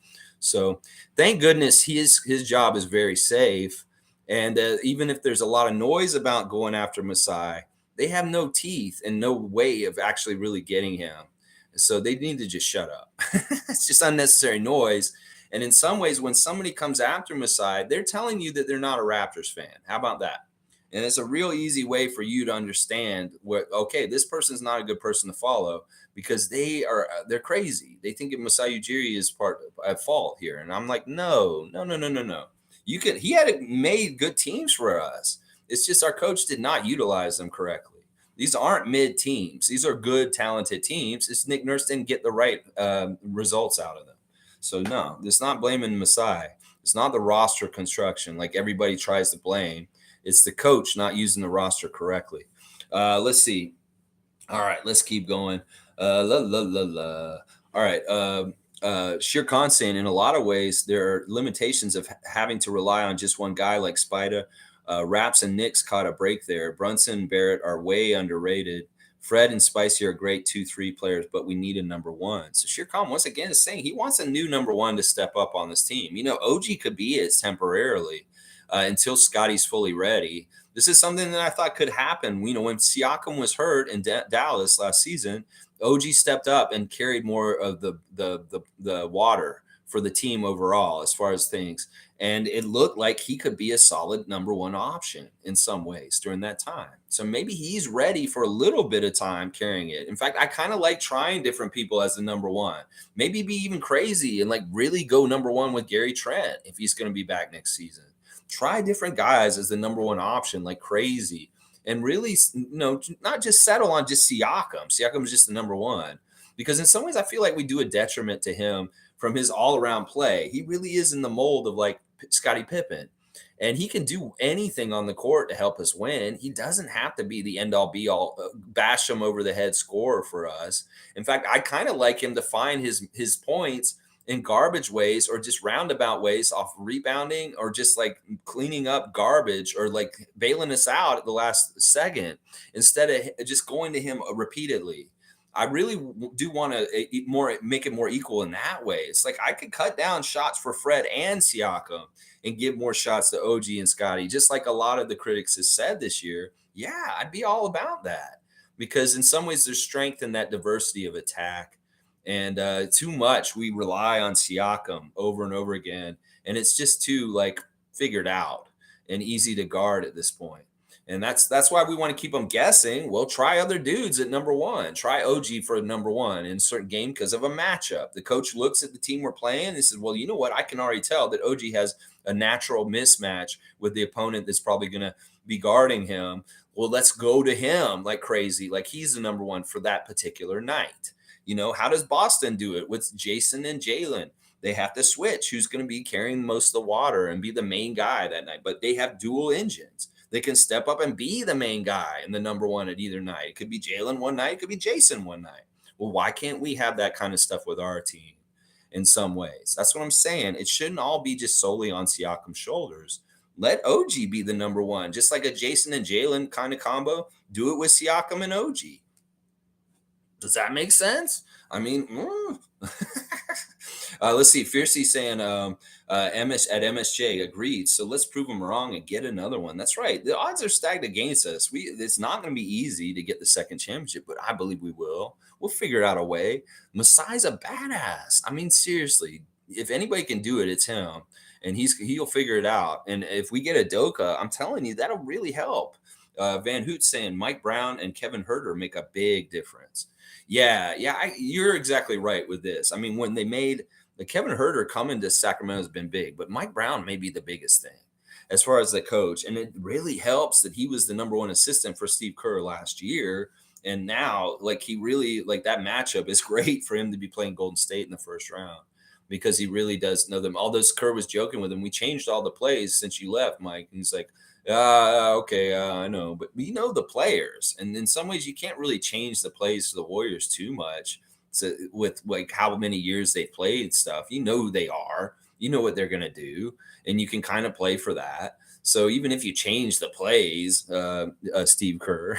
So thank goodness his job is very safe. And even if there's a lot of noise about going after Masai, they have no teeth and no way of actually really getting him. So they need to just shut up. It's just unnecessary noise. And in some ways, when somebody comes after Masai, they're telling you that they're not a Raptors fan. How about that? And it's a real easy way for you to understand okay, this person's not a good person to follow because they're crazy. They think Masai Ujiri is at fault here. And I'm like, no. He had made good teams for us. It's just our coach did not utilize them correctly. These aren't mid teams. These are good, talented teams. It's Nick Nurse didn't get the right results out of them. So no, it's not blaming Masai. It's not the roster construction like everybody tries to blame. It's the coach not using the roster correctly. Let's see. All right, let's keep going. All right. Sheer Khan saying in a lot of ways there are limitations of having to rely on just one guy like Spida. Raps and Knicks caught a break there. Brunson and Barrett are way underrated. Fred and Spicy are great 2-3 players, but we need a number one. So Shirkam once again is saying he wants a new number one to step up on this team. OG could be it temporarily until Scotty's fully ready. This is something that I thought could happen. When Siakam was hurt in Dallas last season, OG stepped up and carried more of the water for the team overall as far as things. And it looked like he could be a solid number one option in some ways during that time. So maybe he's ready for a little bit of time carrying it. In fact, I kind of like trying different people as the number one. Maybe be even crazy and like really go number one with Gary Trent if he's going to be back next season. Try different guys as the number one option like crazy. And really, not just settle on just Siakam. Siakam is just the number one. Because in some ways, I feel like we do a detriment to him from his all-around play. He really is in the mold of like Scottie Pippen. And he can do anything on the court to help us win. He doesn't have to be the end-all, be-all, bash him over the head scorer for us. In fact, I kind of like him to find his points in garbage ways or just roundabout ways off rebounding or just like cleaning up garbage or like bailing us out at the last second instead of just going to him repeatedly. I really do want to make it more equal in that way. It's like I could cut down shots for Fred and Siakam and give more shots to OG and Scotty, just like a lot of the critics have said this year. Yeah, I'd be all about that because in some ways there's strength in that diversity of attack. And too much we rely on Siakam over and over again, and it's just too like figured out and easy to guard at this point. And that's why we want to keep them guessing. Well, try other dudes at number one. Try OG for number one in a certain game because of a matchup. The coach looks at the team we're playing and says, well, you know what? I can already tell that OG has a natural mismatch with the opponent that's probably going to be guarding him. Well, let's go to him like crazy. Like he's the number one for that particular night. How does Boston do it with Jason and Jalen? They have to switch who's going to be carrying most of the water and be the main guy that night. But they have dual engines. They can step up and be the main guy and the number one at either night. It could be Jalen one night. It could be Jason one night. Well, why can't we have that kind of stuff with our team in some ways? That's what I'm saying. It shouldn't all be just solely on Siakam's shoulders. Let OG be the number one, just like a Jason and Jalen kind of combo. Do it with Siakam and OG. Does that make sense? I mean, let's see. Fiercey saying MS at MSJ agreed. So let's prove them wrong and get another one. That's right. The odds are stacked against us. It's not going to be easy to get the second championship, but I believe we will. We'll figure out a way. Masai's a badass. I mean, seriously, if anybody can do it, it's him, and he'll figure it out. And if we get a Doka, I'm telling you, that'll really help. Van Hoot saying Mike Brown and Kevin Huerter make a big difference. Yeah, you're exactly right with this. I mean, when they made the Kevin Huerter coming to Sacramento has been big, but Mike Brown may be the biggest thing as far as the coach. And it really helps that he was the number one assistant for Steve Kerr last year. And now, like, he really, like, that matchup is great for him to be playing Golden State in the first round because he really does know them. Although Kerr was joking with him, we changed all the plays since you left, Mike. And he's like, okay, I know, but we know the players, and in some ways, you can't really change the plays for the Warriors too much. So with like how many years they played stuff, you know who they are, you know what they're gonna do, and you can kind of play for that. So even if you change the plays, Steve Kerr,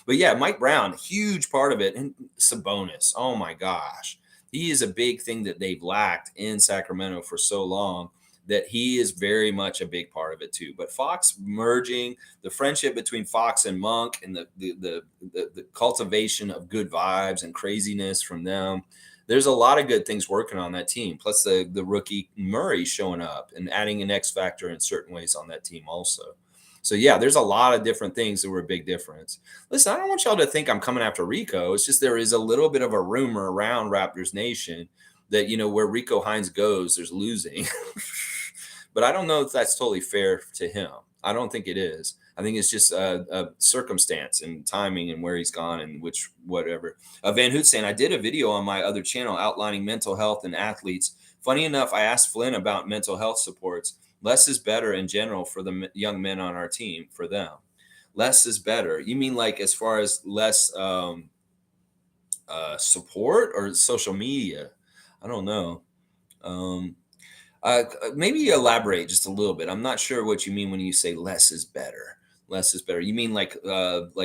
but yeah, Mike Brown, huge part of it, and Sabonis. Oh my gosh, he is a big thing that they've lacked in Sacramento for so long. That he is very much a big part of it too. But Fox merging the friendship between Fox and Monk and the cultivation of good vibes and craziness from them. There's a lot of good things working on that team. Plus the rookie Murray showing up and adding an X factor in certain ways on that team also. So yeah, there's a lot of different things that were a big difference. Listen, I don't want y'all to think I'm coming after Rico. It's just there is a little bit of a rumor around Raptors Nation that, where Rico Hines goes, there's losing. But I don't know if that's totally fair to him. I don't think it is. I think it's just a circumstance and timing and where he's gone and which whatever. Van Hoot saying, I did a video on my other channel outlining mental health and athletes. Funny enough, I asked Flynn about mental health supports. Less is better in general for the young men on our team, for them. Less is better. You mean like as far as less support or social media? I don't know. Maybe elaborate just a little bit. I'm not sure what you mean when you say less is better. Less is better. You mean like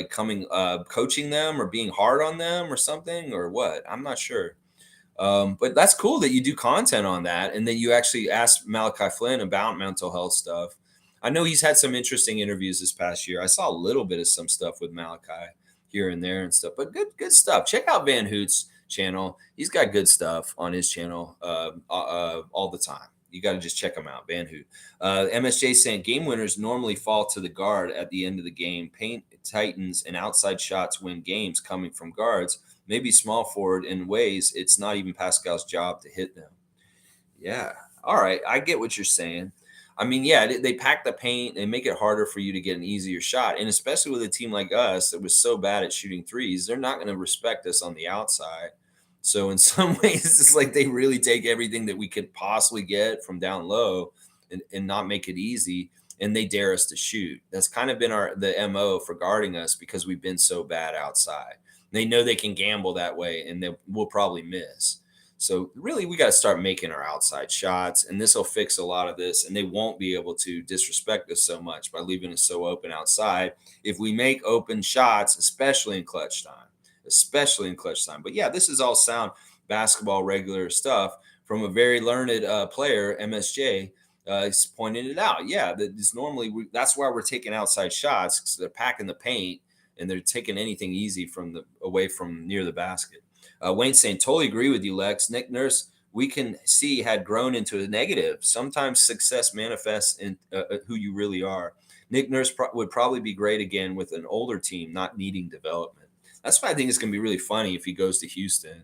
coming coaching them or being hard on them or something or what? I'm not sure. But that's cool that you do content on that and that you actually asked Malachi Flynn about mental health stuff. I know he's had some interesting interviews this past year. I saw a little bit of some stuff with Malachi here and there and stuff, but good stuff. Check out Van Hoot's channel. He's got good stuff on his channel all the time. You got to just check him out, Van Hoot. MSJ saying game winners normally fall to the guard at the end of the game. Paint tightens and outside shots win games coming from guards, maybe small forward in ways it's not even Pascal's job to hit them. Yeah. All right. I get what you're saying. I mean, yeah, they pack the paint and make it harder for you to get an easier shot. And especially with a team like us that was so bad at shooting threes, they're not going to respect us on the outside. So in some ways, it's like they really take everything that we could possibly get from down low and not make it easy. And they dare us to shoot. That's kind of been the MO for guarding us because we've been so bad outside. They know they can gamble that way and they will probably miss. So really, we got to start making our outside shots, and this will fix a lot of this. And they won't be able to disrespect us so much by leaving us so open outside if we make open shots, especially in clutch time. Especially in clutch time. But yeah, this is all sound basketball regular stuff from a very learned player, MSJ. He's pointing it out. Yeah, that's why we're taking outside shots because they're packing the paint and they're taking anything easy away from near the basket. Wayne saying, totally agree with you, Lex. Nick Nurse, we can see had grown into a negative. Sometimes success manifests in who you really are. Nick Nurse would probably be great again with an older team, not needing development. That's why I think it's going to be really funny if he goes to Houston.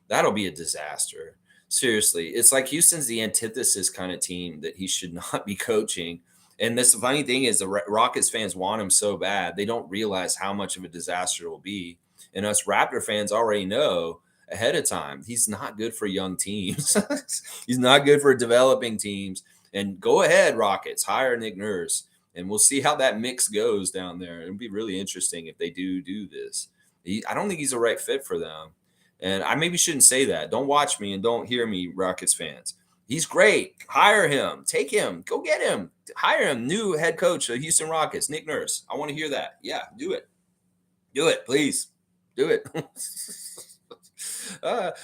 That'll be a disaster. Seriously, it's like Houston's the antithesis kind of team that he should not be coaching. And this funny thing is the Rockets fans want him so bad. They don't realize how much of a disaster it will be. And us Raptor fans already know ahead of time he's not good for young teams. He's not good for developing teams. And go ahead, Rockets, hire Nick Nurse. And we'll see how that mix goes down there. It'll be really interesting if they do this. I don't think he's the right fit for them. And I maybe shouldn't say that. Don't watch me and don't hear me, Rockets fans. He's great. Hire him. Take him. Go get him. Hire him. New head coach of Houston Rockets, Nick Nurse. I want to hear that. Yeah, do it. Do it, please. Do it.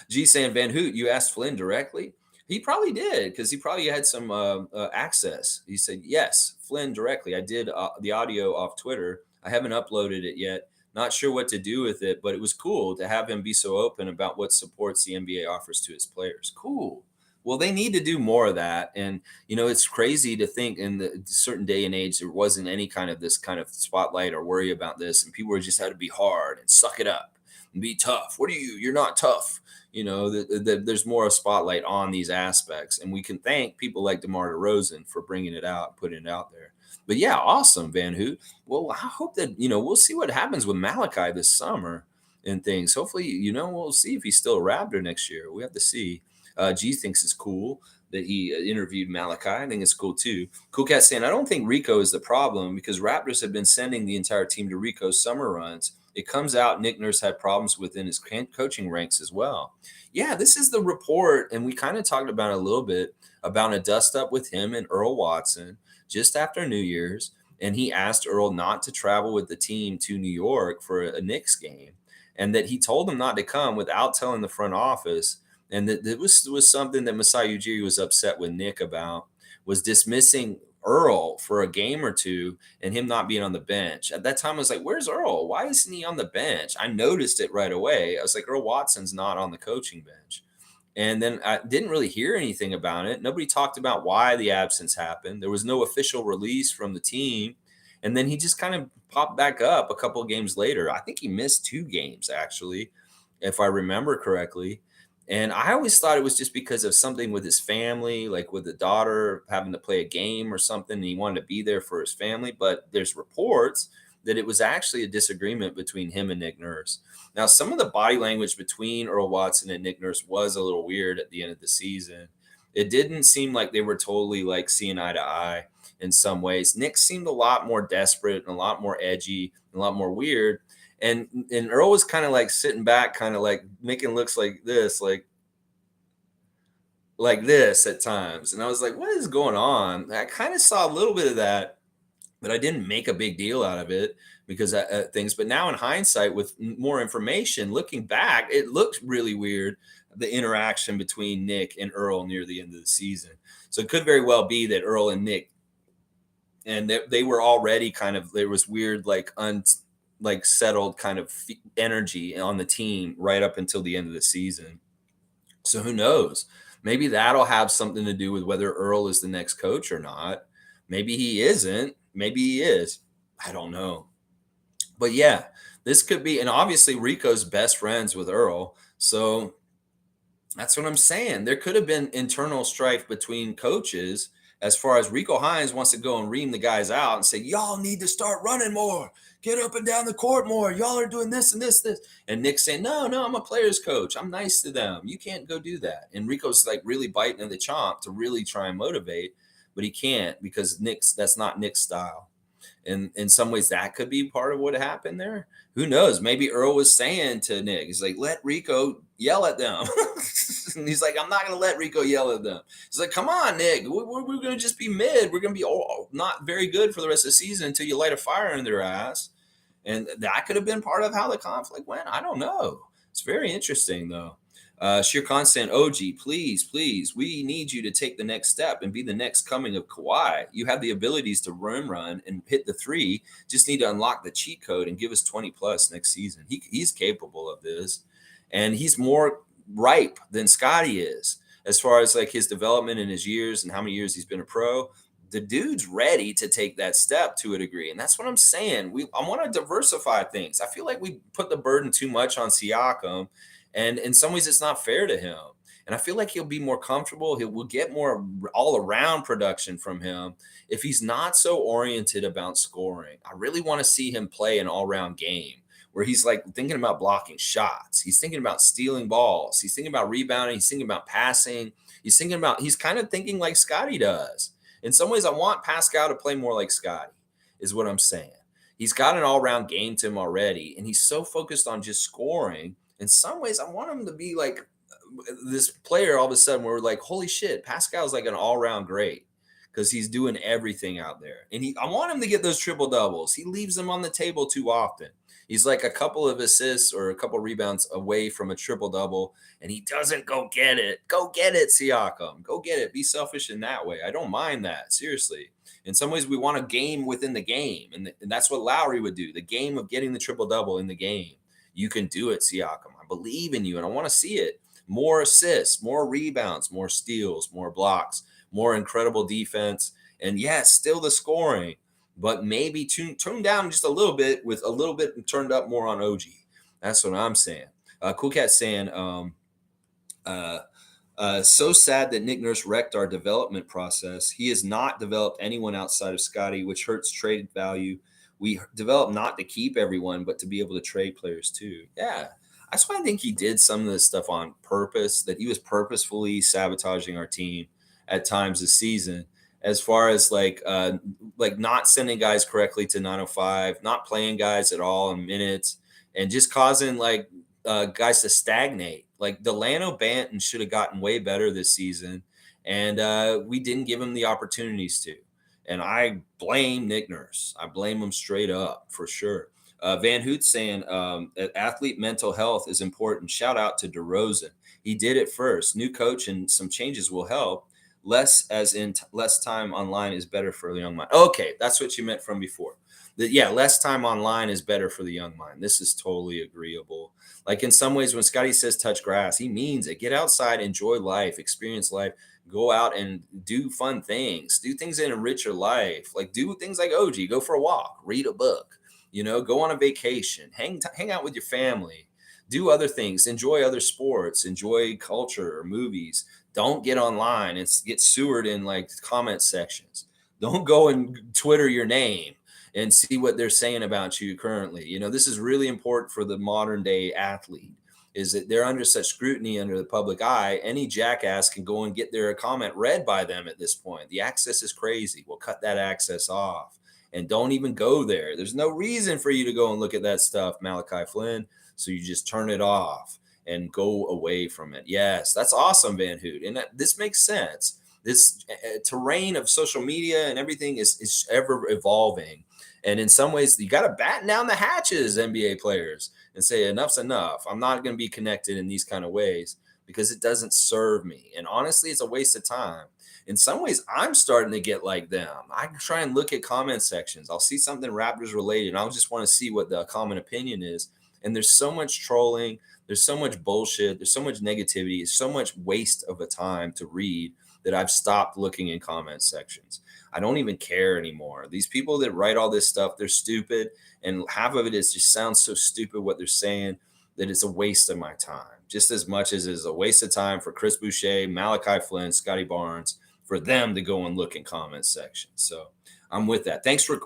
G saying, Van Hoot, you asked Flynn directly? He probably did because he probably had some access. He said, yes, Flynn directly. I did the audio off Twitter. I haven't uploaded it yet. Not sure what to do with it, but it was cool to have him be so open about what supports the NBA offers to its players. Cool. Well, they need to do more of that. And, it's crazy to think in the certain day and age, there wasn't any kind of this kind of spotlight or worry about this. And people just had to be hard and suck it up and be tough. What are you? You're not tough. There's more a spotlight on these aspects. And we can thank people like DeMar DeRozan for bringing it out, putting it out there. But yeah, awesome, Van Hoot. Well, I hope that, we'll see what happens with Malachi this summer and things. Hopefully, we'll see if he's still a Raptor next year. We have to see. G thinks it's cool that he interviewed Malachi. I think it's cool too. Cool Cat saying, I don't think Rico is the problem because Raptors have been sending the entire team to Rico's summer runs. It comes out Nick Nurse had problems within his coaching ranks as well. Yeah, this is the report, and we kind of talked about it a little bit about a dust up with him and Earl Watson just after New Year's, and he asked Earl not to travel with the team to New York for a Knicks game, and that he told him not to come without telling the front office, and that it was something that Masai Ujiri was upset with Nick about, was dismissing Earl for a game or two and him not being on the bench. At that time, I was like, where's Earl? Why isn't he on the bench? I noticed it right away. I was like, Earl Watson's not on the coaching bench. And then I didn't really hear anything about it. Nobody talked about why the absence happened. There was no official release from the team. And then he just kind of popped back up a couple of games later. I think he missed 2 games, actually, if I remember correctly. And I always thought it was just because of something with his family, like with the daughter having to play a game or something. And he wanted to be there for his family. But there's reports that it was actually a disagreement between him and Nick Nurse. Now, some of the body language between Earl Watson and Nick Nurse was a little weird at the end of the season. It didn't seem like they were totally like seeing eye to eye in some ways. Nick seemed a lot more desperate and a lot more edgy and a lot more weird. And Earl was kind of like sitting back, kind of like making looks like this, like like this at times. And I was like, what is going on? I kind of saw a little bit of that, but I didn't make a big deal out of it because things. But now in hindsight, with more information, looking back, it looks really weird, the interaction between Nick and Earl near the end of the season. So it could very well be that Earl and Nick, and they were already kind of, there was weird, like settled kind of energy on the team right up until the end of the season. So who knows? Maybe that'll have something to do with whether Earl is the next coach or not. Maybe he isn't. Maybe he is. I don't know. But yeah, this could be, and obviously Rico's best friends with Earl. So that's what I'm saying. There could have been internal strife between coaches as far as Rico Hines wants to go and ream the guys out and say, y'all need to start running more, get up and down the court more. Y'all are doing this and this. And Nick's saying, no, I'm a player's coach. I'm nice to them. You can't go do that. And Rico's like really biting at the chomp to really try and motivate, but he can't because that's not Nick's style. And in some ways, that could be part of what happened there. Who knows? Maybe Earl was saying to Nick, he's like, let Rico yell at them. And he's like, I'm not going to let Rico yell at them. He's like, come on, Nick. We're going to just be mid. We're going to be not very good for the rest of the season until you light a fire in their ass. And that could have been part of how the conflict went. I don't know. It's very interesting, though. Sheer Constant OG, please, we need you to take the next step and be the next coming of Kawhi. You have the abilities to run and hit the three. Just need to unlock the cheat code and give us 20 plus next season. He's capable of this, and he's more ripe than Scotty is as far as like his development in his years and how many years he's been a pro. The dude's ready to take that step to a degree, and that's what I'm saying. I want to diversify things. I feel like we put the burden too much on Siakam. And in some ways, it's not fair to him. And I feel like he'll be more comfortable. We'll get more all around production from him if he's not so oriented about scoring. I really want to see him play an all round game where he's like thinking about blocking shots. He's thinking about stealing balls. He's thinking about rebounding. He's thinking about passing. He's kind of thinking like Scotty does. In some ways, I want Pascal to play more like Scotty, is what I'm saying. He's got an all round game to him already, and he's so focused on just scoring. In some ways, I want him to be like this player all of a sudden where we're like, holy shit, Pascal's like an all-round great because he's doing everything out there. And I want him to get those triple doubles. He leaves them on the table too often. He's like a couple of assists or a couple of rebounds away from a triple double, and he doesn't go get it. Go get it, Siakam. Go get it. Be selfish in that way. I don't mind that, seriously. In some ways, we want a game within the game, and that's what Lowry would do, the game of getting the triple double in the game. You can do it, Siakam. I believe in you, and I want to see it. More assists, more rebounds, more steals, more blocks, more incredible defense, and yes, still the scoring, but maybe tune down just a little bit with a little bit turned up more on OG. That's what I'm saying. Cool Cat saying, so sad that Nick Nurse wrecked our development process. He has not developed anyone outside of Scotty, which hurts trade value. We developed not to keep everyone, but to be able to trade players too. Yeah. That's why I think he did some of this stuff on purpose, that he was purposefully sabotaging our team at times this season, as far as like not sending guys correctly to 905, not playing guys at all in minutes, and just causing guys to stagnate. Like Delano Banton should have gotten way better this season, and we didn't give him the opportunities to. And I blame Nick Nurse. I blame him straight up for sure. Van Hoot saying athlete mental health is important. Shout out to DeRozan. He did it first. New coach and some changes will help. Less time online is better for the young mind. Okay, that's what you meant from before. Less time online is better for the young mind. This is totally agreeable. Like in some ways, when Scotty says touch grass, he means it. Get outside, enjoy life, experience life. Go out and do fun things. Do things that enrich your life. Like do things like OG. Go for a walk. Read a book. Go on a vacation. Hang out with your family. Do other things. Enjoy other sports. Enjoy culture or movies. Don't get online and get sewered in like comment sections. Don't go and Twitter your name and see what they're saying about you currently. This is really important for the modern day athlete, is that they're under such scrutiny under the public eye. Any jackass can go and get their comment read by them at this point. The access is crazy. We'll cut that access off and don't even go there. There's no reason for you to go and look at that stuff, Malachi Flynn. So you just turn it off and go away from it. Yes, that's awesome, Van Hoot. And this makes sense. This terrain of social media and everything is ever evolving. And in some ways, you got to batten down the hatches, NBA players, and say, enough's enough. I'm not going to be connected in these kind of ways because it doesn't serve me. And honestly, it's a waste of time. In some ways, I'm starting to get like them. I try and look at comment sections. I'll see something Raptors related, and I'll just want to see what the common opinion is. And there's so much trolling, there's so much bullshit, there's so much negativity, it's so much waste of a time to read that I've stopped looking in comment sections. I don't even care anymore. These people that write all this stuff, they're stupid, and half of it is just sounds so stupid what they're saying that it's a waste of my time, just as much as it's a waste of time for Chris Boucher, Malachi Flynn, Scotty Barnes, for them to go and look in comment sections. So I'm with that. Thanks for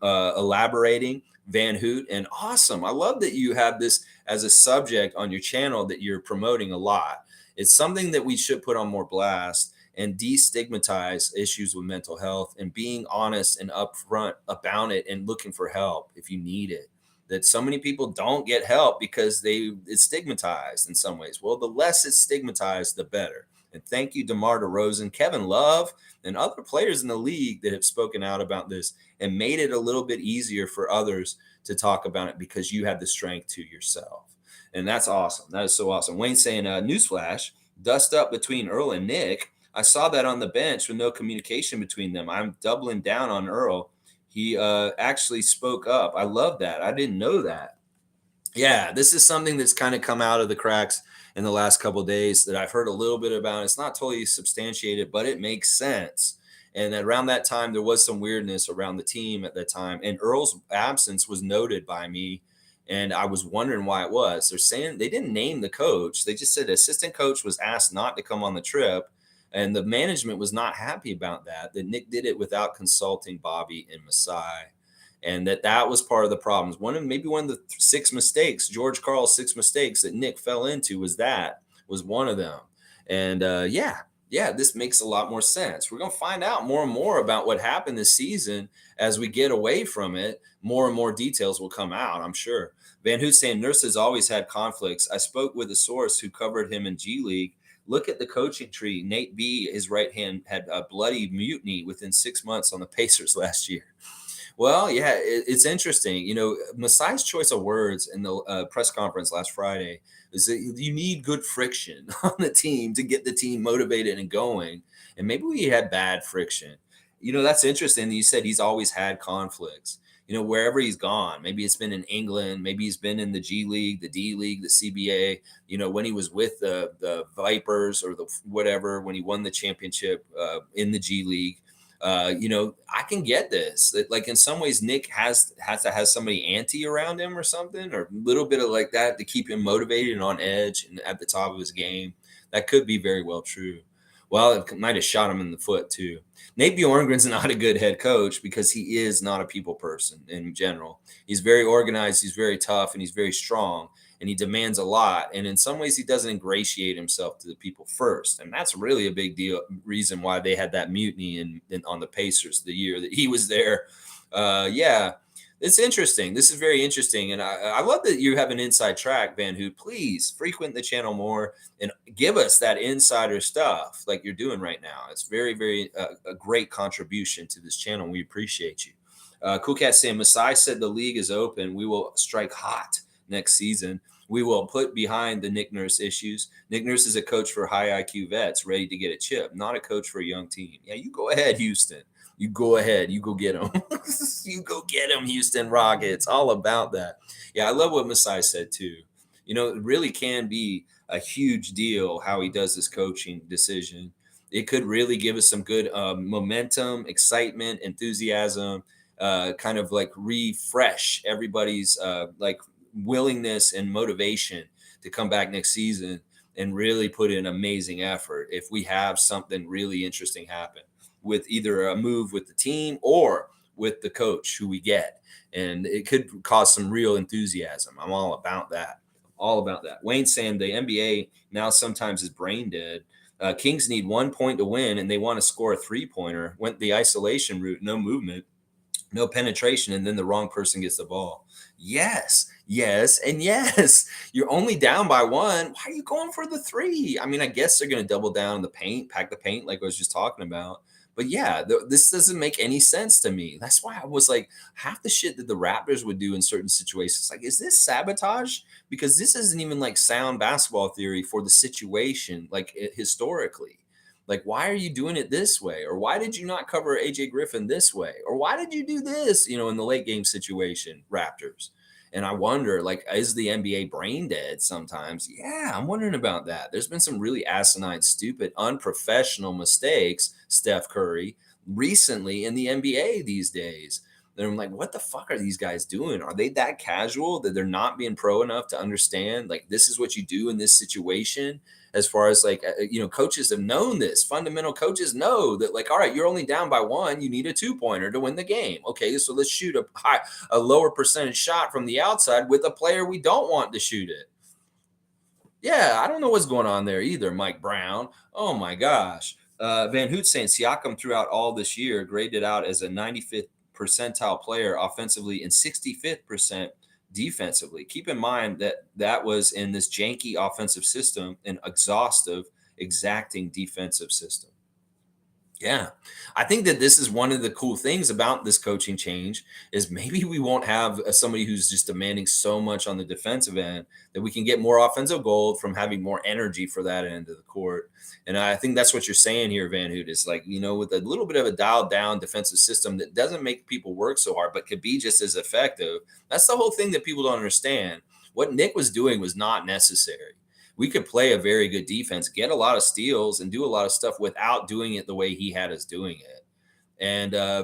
elaborating, Van Hoot. And awesome. I love that you have this as a subject on your channel that you're promoting a lot. It's something that we should put on more blast and destigmatize issues with mental health and being honest and upfront about it and looking for help if you need it. That so many people don't get help because it's stigmatized in some ways. Well, the less it's stigmatized, the better. And thank you, DeMar DeRozan, Kevin Love, and other players in the league that have spoken out about this and made it a little bit easier for others to talk about it because you have the strength to yourself. And that's awesome. That is so awesome. Wayne saying, newsflash, dust up between Earl and Nick. I saw that on the bench with no communication between them. I'm doubling down on Earl. He actually spoke up. I love that. I didn't know that. Yeah, this is something that's kind of come out of the cracks in the last couple of days that I've heard a little bit about. It's not totally substantiated, but it makes sense. And around that time, there was some weirdness around the team at that time. And Earl's absence was noted by me. And I was wondering why it was. They're saying they didn't name the coach. They just said the assistant coach was asked not to come on the trip. And the management was not happy about that Nick did it without consulting Bobby and Masai. And that was part of the problems. Maybe one of the 6 mistakes, George Karl's 6 mistakes that Nick fell into was one of them. And this makes a lot more sense. We're going to find out more and more about what happened this season as we get away from it. More and more details will come out, I'm sure. Van Hoot saying Nurse has always had conflicts. I spoke with a source who covered him in G League. Look at the coaching tree. Nate B, his right hand, had a bloody mutiny within 6 months on the Pacers last year. Well, yeah, it's interesting. You know, Masai's choice of words in the press conference last Friday is that you need good friction on the team to get the team motivated and going. And maybe we had bad friction. You know, that's interesting. You said he's always had conflicts. You know, wherever he's gone, maybe it's been in England, maybe he's been in the G League, the D League, the CBA, you know, when he was with the Vipers or the whatever, when he won the championship in the G League. You know, I can get this. Like in some ways, Nick has to have somebody anti around him or something, or a little bit of like that to keep him motivated and on edge and at the top of his game. That could be very well true. Well, it might have shot him in the foot too. Nate Bjorkgren's not a good head coach because he is not a people person in general. He's very organized, he's very tough, and he's very strong, and he demands a lot. And in some ways, he doesn't ingratiate himself to the people first. And that's really a big reason why they had that mutiny on the Pacers the year that he was there. It's interesting. This is very interesting. And I love that you have an inside track, Van Hoot. Please frequent the channel more and give us that insider stuff like you're doing right now. It's very, very a great contribution to this channel. We appreciate you. Cool Cat saying, Masai said the league is open. We will strike hot next season. We will put behind the Nick Nurse issues. Nick Nurse is a coach for high IQ vets ready to get a chip, not a coach for a young team. Yeah, you go ahead, Houston. You go ahead. You go get him. You go get him, Houston Rockets. All about that. Yeah, I love what Masai said, too. You know, it really can be a huge deal how he does this coaching decision. It could really give us some good momentum, excitement, enthusiasm, kind of like refresh everybody's like willingness and motivation to come back next season and really put in amazing effort if we have something really interesting happen with either a move with the team or with the coach who we get. And it could cause some real enthusiasm. I'm all about that. All about that. Wayne saying the NBA now sometimes is brain dead. Kings need 1 point to win, and they want to score a 3-pointer. Went the isolation route, no movement, no penetration, and then the wrong person gets the ball. Yes, Yes, and yes, you're only down by one. Why are you going for the three? I mean, I guess they're going to double down the paint, pack the paint, like I was just talking about. But yeah, this doesn't make any sense to me. That's why I was like, half the shit that the Raptors would do in certain situations, like, is this sabotage? Because this isn't even like sound basketball theory for the situation, like historically. Like, why are you doing it this way? Or why did you not cover AJ Griffin this way? Or why did you do this, in the late game situation, Raptors? And I wonder, like, is the NBA brain dead sometimes? Yeah, I'm wondering about that. There's been some really asinine, stupid, unprofessional mistakes, Steph Curry, recently in the NBA these days. And I'm like, what the fuck are these guys doing? Are they that casual that they're not being pro enough to understand, like, this is what you do in this situation? As far as like, coaches have known this. Fundamental coaches know that, like, all right, you're only down by one. You need a 2-pointer to win the game. Okay, so let's shoot a lower percentage shot from the outside with a player we don't want to shoot it. Yeah, I don't know what's going on there either, Mike Brown. Oh my gosh. Van Hoot saying Siakam throughout all this year graded out as a 95th percentile player offensively and 65th percent defensively. Keep in mind that that was in this janky offensive system, an exhaustive, exacting defensive system. Yeah. I think that this is one of the cool things about this coaching change is maybe we won't have somebody who's just demanding so much on the defensive end that we can get more offensive gold from having more energy for that end of the court. And I think that's what you're saying here, Van Hoot, is like, with a little bit of a dialed down defensive system that doesn't make people work so hard, but could be just as effective. That's the whole thing that people don't understand. What Nick was doing was not necessary. We could play a very good defense, get a lot of steals, and do a lot of stuff without doing it the way he had us doing it. And I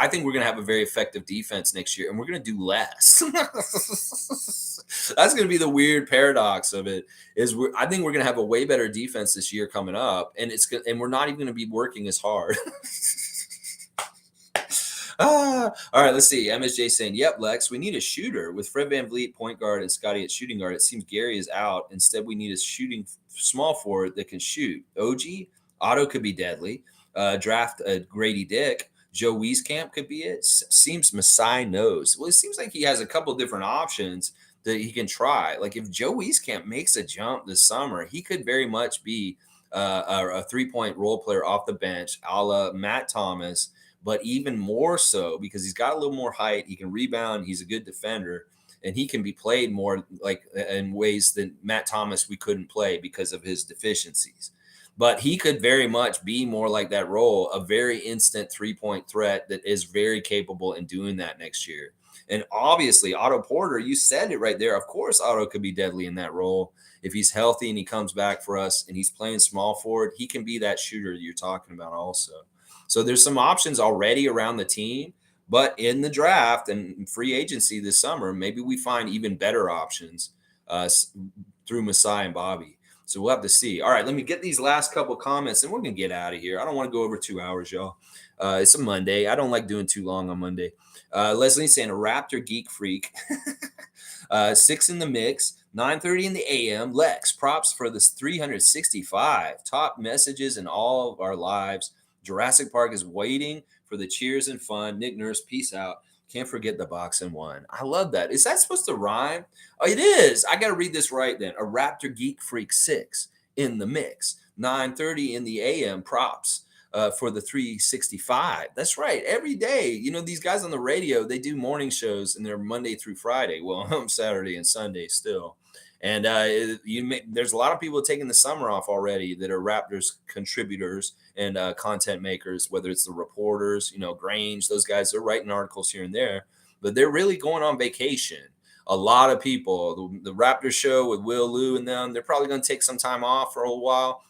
think we're going to have a very effective defense next year, and we're going to do less. That's going to be the weird paradox of it. I think we're going to have a way better defense this year coming up, and we're not even going to be working as hard. All right, let's see. MSJ saying, yep, Lex, we need a shooter. With Fred VanVleet, point guard, and Scotty at shooting guard, it seems Gary is out. Instead, we need a shooting small forward that can shoot. OG, Otto could be deadly. Draft a Grady Dick. Joe Wieskamp could be it. Seems Masai knows. Well, it seems like he has a couple different options that he can try. Like if Joe Wieskamp makes a jump this summer, he could very much be a 3-point role player off the bench, a la Matt Thomas, but even more so because he's got a little more height. He can rebound. He's a good defender, and he can be played more like in ways that Matt Thomas we couldn't play because of his deficiencies. But he could very much be more like that role, a very instant 3-point threat that is very capable in doing that next year. And obviously, Otto Porter, you said it right there. Of course, Otto could be deadly in that role. If he's healthy and he comes back for us and he's playing small forward, he can be that shooter you're talking about also. So there's some options already around the team, but in the draft and free agency this summer, maybe we find even better options through Masai and Bobby. So we'll have to see. All right, let me get these last couple comments and we're going to get out of here. I don't want to go over 2 hours, y'all. It's a Monday. I don't like doing too long on Monday. Leslie saying a Raptor geek freak. 6 in the mix, 9:30 in the AM. Lex, props for this 365. Top messages in all of our lives. Jurassic Park is waiting for the cheers and fun. Nick Nurse, peace out. Can't forget the box and one. I love that. Is that supposed to rhyme? Oh, it is. I got to read this right then. A Raptor Geek Freak 6 in the mix. 9:30 in the AM. Props for the 365. That's right. Every day, these guys on the radio, they do morning shows and they're Monday through Friday. Well, I'm Saturday and Sunday still. And there's a lot of people taking the summer off already that are Raptors contributors and content makers, whether it's the reporters, Grange, those guys are writing articles here and there, but they're really going on vacation. A lot of people, the Raptors show with Will Lou and them, they're probably going to take some time off for a while.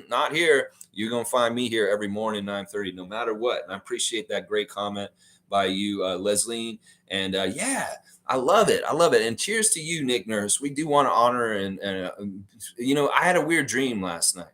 Not here. You're going to find me here every morning, 9:30, no matter what. And I appreciate that great comment by you, Leslie. And yeah, I love it. I love it. And cheers to you, Nick Nurse. We do want to honor I had a weird dream last night.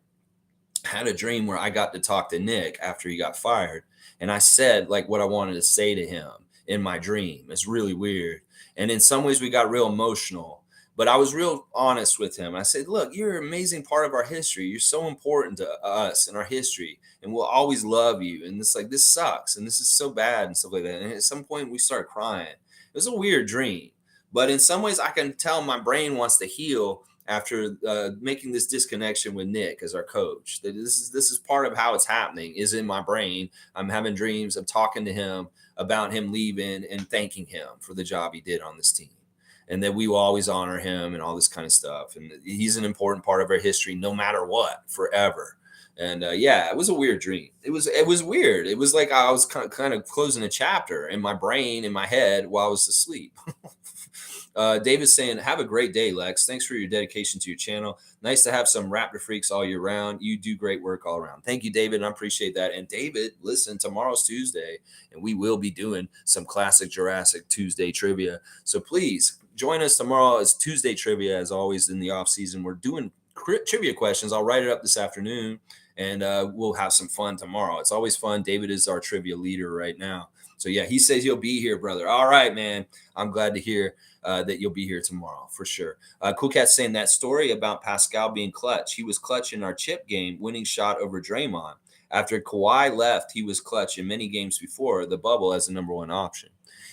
I had a dream where I got to talk to Nick after he got fired. And I said like what I wanted to say to him in my dream. It's really weird. And in some ways we got real emotional, but I was real honest with him. I said, look, you're an amazing part of our history. You're so important to us and our history, and we'll always love you. And it's like, this sucks. And this is so bad and stuff like that. And at some point we start crying. It was a weird dream, But in some ways, I can tell my brain wants to heal after making this disconnection with Nick as our coach. That this is part of how it's happening. Is in my brain. I'm having dreams. I'm talking to him about him leaving and thanking him for the job he did on this team, and that we will always honor him and all this kind of stuff. And he's an important part of our history, no matter what, forever. And yeah, it was a weird dream. It was weird. It was like I was kind of closing a chapter in my brain, in my head, while I was asleep. David's saying, "Have a great day, Lex. Thanks for your dedication to your channel. Nice to have some Raptor freaks all year round. You do great work all around." Thank you, David. And I appreciate that. And David, listen, tomorrow's Tuesday, and we will be doing some classic Jurassic Tuesday trivia. So please join us tomorrow as Tuesday trivia, as always in the off season. We're doing trivia questions. I'll write it up this afternoon, and we'll have some fun tomorrow. It's always fun. David is our trivia leader right now. So yeah, he says he'll be here, brother. All right, man. I'm glad to hear that you'll be here tomorrow for sure. Cool Cat's saying that story about Pascal being clutch. He was clutch in our chip game, winning shot over Draymond. After Kawhi left, he was clutch in many games before the bubble as the number one option.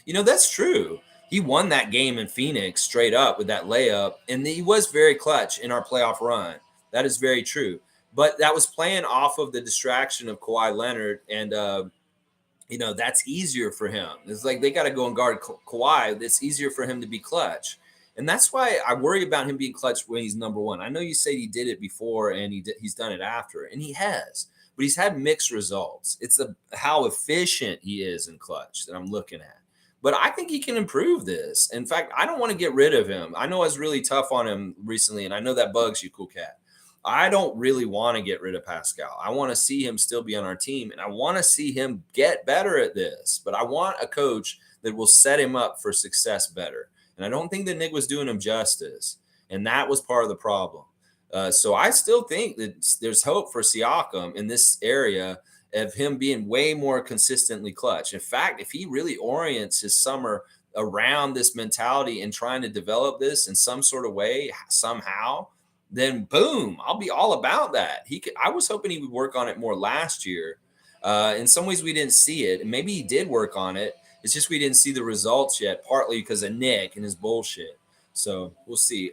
That's true. He won that game in Phoenix straight up with that layup, and he was very clutch in our playoff run. That is very true. But that was playing off of the distraction of Kawhi Leonard, and that's easier for him. It's like they got to go and guard Kawhi. It's easier for him to be clutch. And that's why I worry about him being clutch when he's number one. I know you say he did it before and he's done it after, and he has. But he's had mixed results. It's how efficient he is in clutch that I'm looking at. But I think he can improve this. In fact, I don't want to get rid of him. I know I was really tough on him recently, and I know that bugs you, Cool Cat. I don't really want to get rid of Pascal. I want to see him still be on our team, and I want to see him get better at this. But I want a coach that will set him up for success better. And I don't think that Nick was doing him justice, and that was part of the problem. So I still think that there's hope for Siakam in this area of him being way more consistently clutch. In fact, if he really orients his summer around this mentality and trying to develop this in some sort of way, somehow, then boom, I'll be all about that. I was hoping he would work on it more last year. In some ways, we didn't see it, and maybe he did work on it. It's just we didn't see the results yet, partly because of Nick and his bullshit. So we'll see.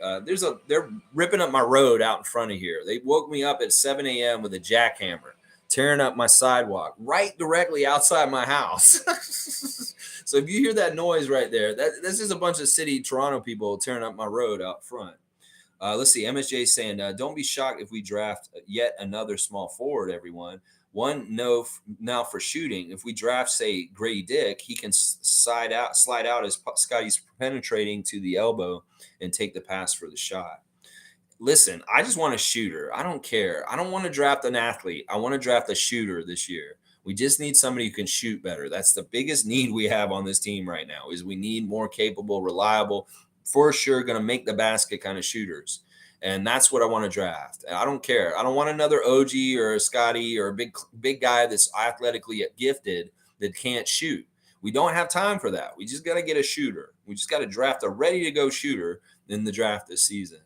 They're ripping up my road out in front of here. They woke me up at 7 a.m. with a jackhammer, tearing up my sidewalk right directly outside my house. So if you hear that noise right there, that's just a bunch of Toronto people tearing up my road out front. Let's see. MSJ saying, don't be shocked if we draft yet another small forward, everyone. One now for shooting. If we draft, say, Grady Dick, he can slide out as Scotty's penetrating to the elbow and take the pass for the shot. Listen, I just want a shooter. I don't care. I don't want to draft an athlete. I want to draft a shooter this year. We just need somebody who can shoot better. That's the biggest need we have on this team right now, is we need more capable, reliable, for sure going to make the basket kind of shooters. And that's what I want to draft. I don't care. I don't want another OG or a Scotty or a big guy that's athletically gifted that can't shoot. We don't have time for that. We just got to get a shooter. We just got to draft a ready-to-go shooter in the draft this season,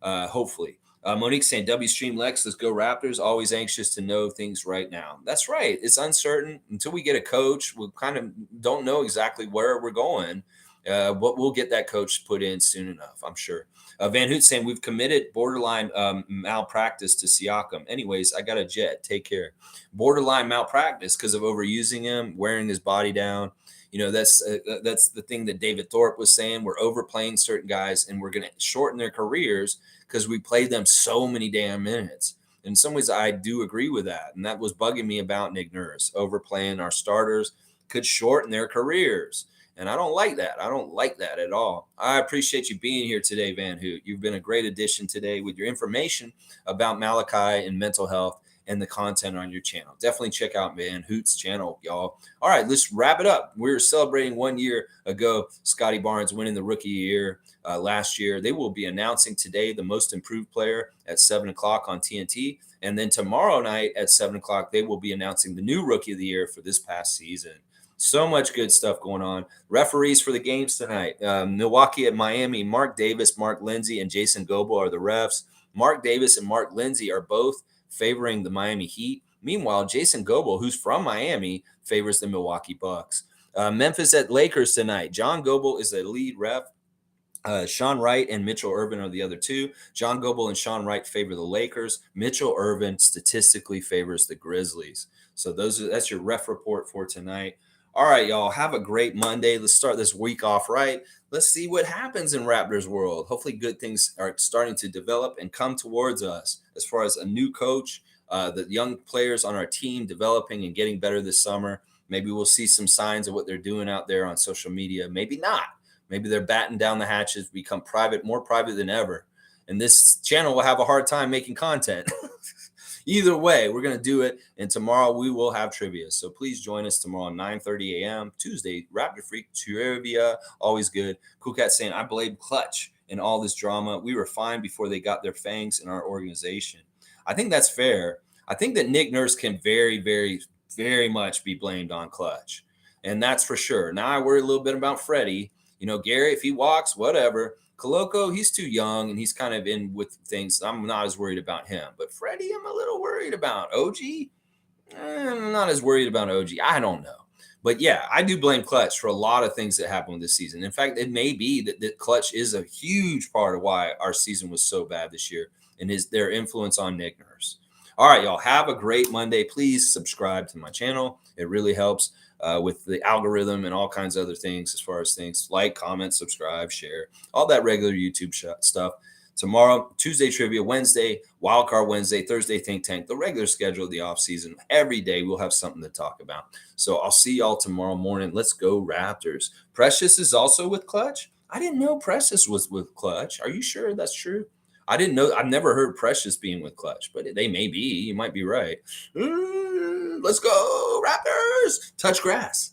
hopefully. Monique saying, W Stream Lex, let's go Raptors. Always anxious to know things right now. That's right. It's uncertain. Until we get a coach, we kind of don't know exactly where we're going. But we'll get that coach put in soon enough, I'm sure. Van Hoot saying, we've committed borderline malpractice to Siakam. Anyways, I got a jet. Take care. Borderline malpractice because of overusing him, wearing his body down. That's the thing that David Thorpe was saying. We're overplaying certain guys, and we're going to shorten their careers because we played them so many damn minutes. In some ways, I do agree with that. And that was bugging me about Nick Nurse. Overplaying our starters could shorten their careers. And I don't like that. I don't like that at all. I appreciate you being here today, Van Hoot. You've been a great addition today with your information about Malachi and mental health and the content on your channel. Definitely check out Van Hoot's channel, y'all. All right, let's wrap it up. We were celebrating 1 year ago, Scottie Barnes winning the Rookie Year last year. They will be announcing today the most improved player at 7 o'clock on TNT. And then tomorrow night at 7 o'clock, they will be announcing the new Rookie of the Year for this past season. So much good stuff going on. Referees for the games tonight. Milwaukee at Miami. Mark Davis, Mark Lindsay, and Jason Goble are the refs. Mark Davis and Mark Lindsay are both favoring the Miami Heat. Meanwhile, Jason Goble, who's from Miami, favors the Milwaukee Bucks. Memphis at Lakers tonight. John Goble is the lead ref. Sean Wright and Mitchell Irvin are the other two. John Goble and Sean Wright favor the Lakers. Mitchell Irvin statistically favors the Grizzlies. So that's your ref report for tonight. All right, y'all. Have a great Monday. Let's start this week off right. Let's see what happens in Raptors world. Hopefully, good things are starting to develop and come towards us as far as a new coach, the young players on our team developing and getting better this summer. Maybe we'll see some signs of what they're doing out there on social media. Maybe not. Maybe they're batting down the hatches, become private, more private than ever. And this channel will have a hard time making content. Either way, we're going to do it. And tomorrow we will have trivia. So please join us tomorrow at 9:30 a.m. Tuesday, Raptor Freak Trivia. Always good. Cool Cat saying, I blame Clutch in all this drama. We were fine before they got their fangs in our organization. I think that's fair. I think that Nick Nurse can very, very, very much be blamed on Clutch. And that's for sure. Now I worry a little bit about Freddie. Gary, if he walks, whatever. Koloko, he's too young and he's kind of in with things. I'm not as worried about him. But Freddie, I'm a little worried about. OG, I'm not as worried about OG. I don't know. But yeah, I do blame Clutch for a lot of things that happened this season. In fact, it may be that Clutch is a huge part of why our season was so bad this year and their influence on Nick Nurse. All right, y'all. Have a great Monday. Please subscribe to my channel. It really helps. With the algorithm and all kinds of other things as far as things like, comment, subscribe, share, all that regular YouTube stuff. Tomorrow, Tuesday trivia, Wednesday, wildcard Wednesday, Thursday think tank, the regular schedule of the off season. Every day we'll have something to talk about. So I'll see y'all tomorrow morning. Let's go Raptors. Precious is also with Clutch. I didn't know Precious was with Clutch. Are you sure that's true? I didn't know. I've never heard Precious being with Clutch, but they may be. You might be right. Let's go, Raptors! Touch grass.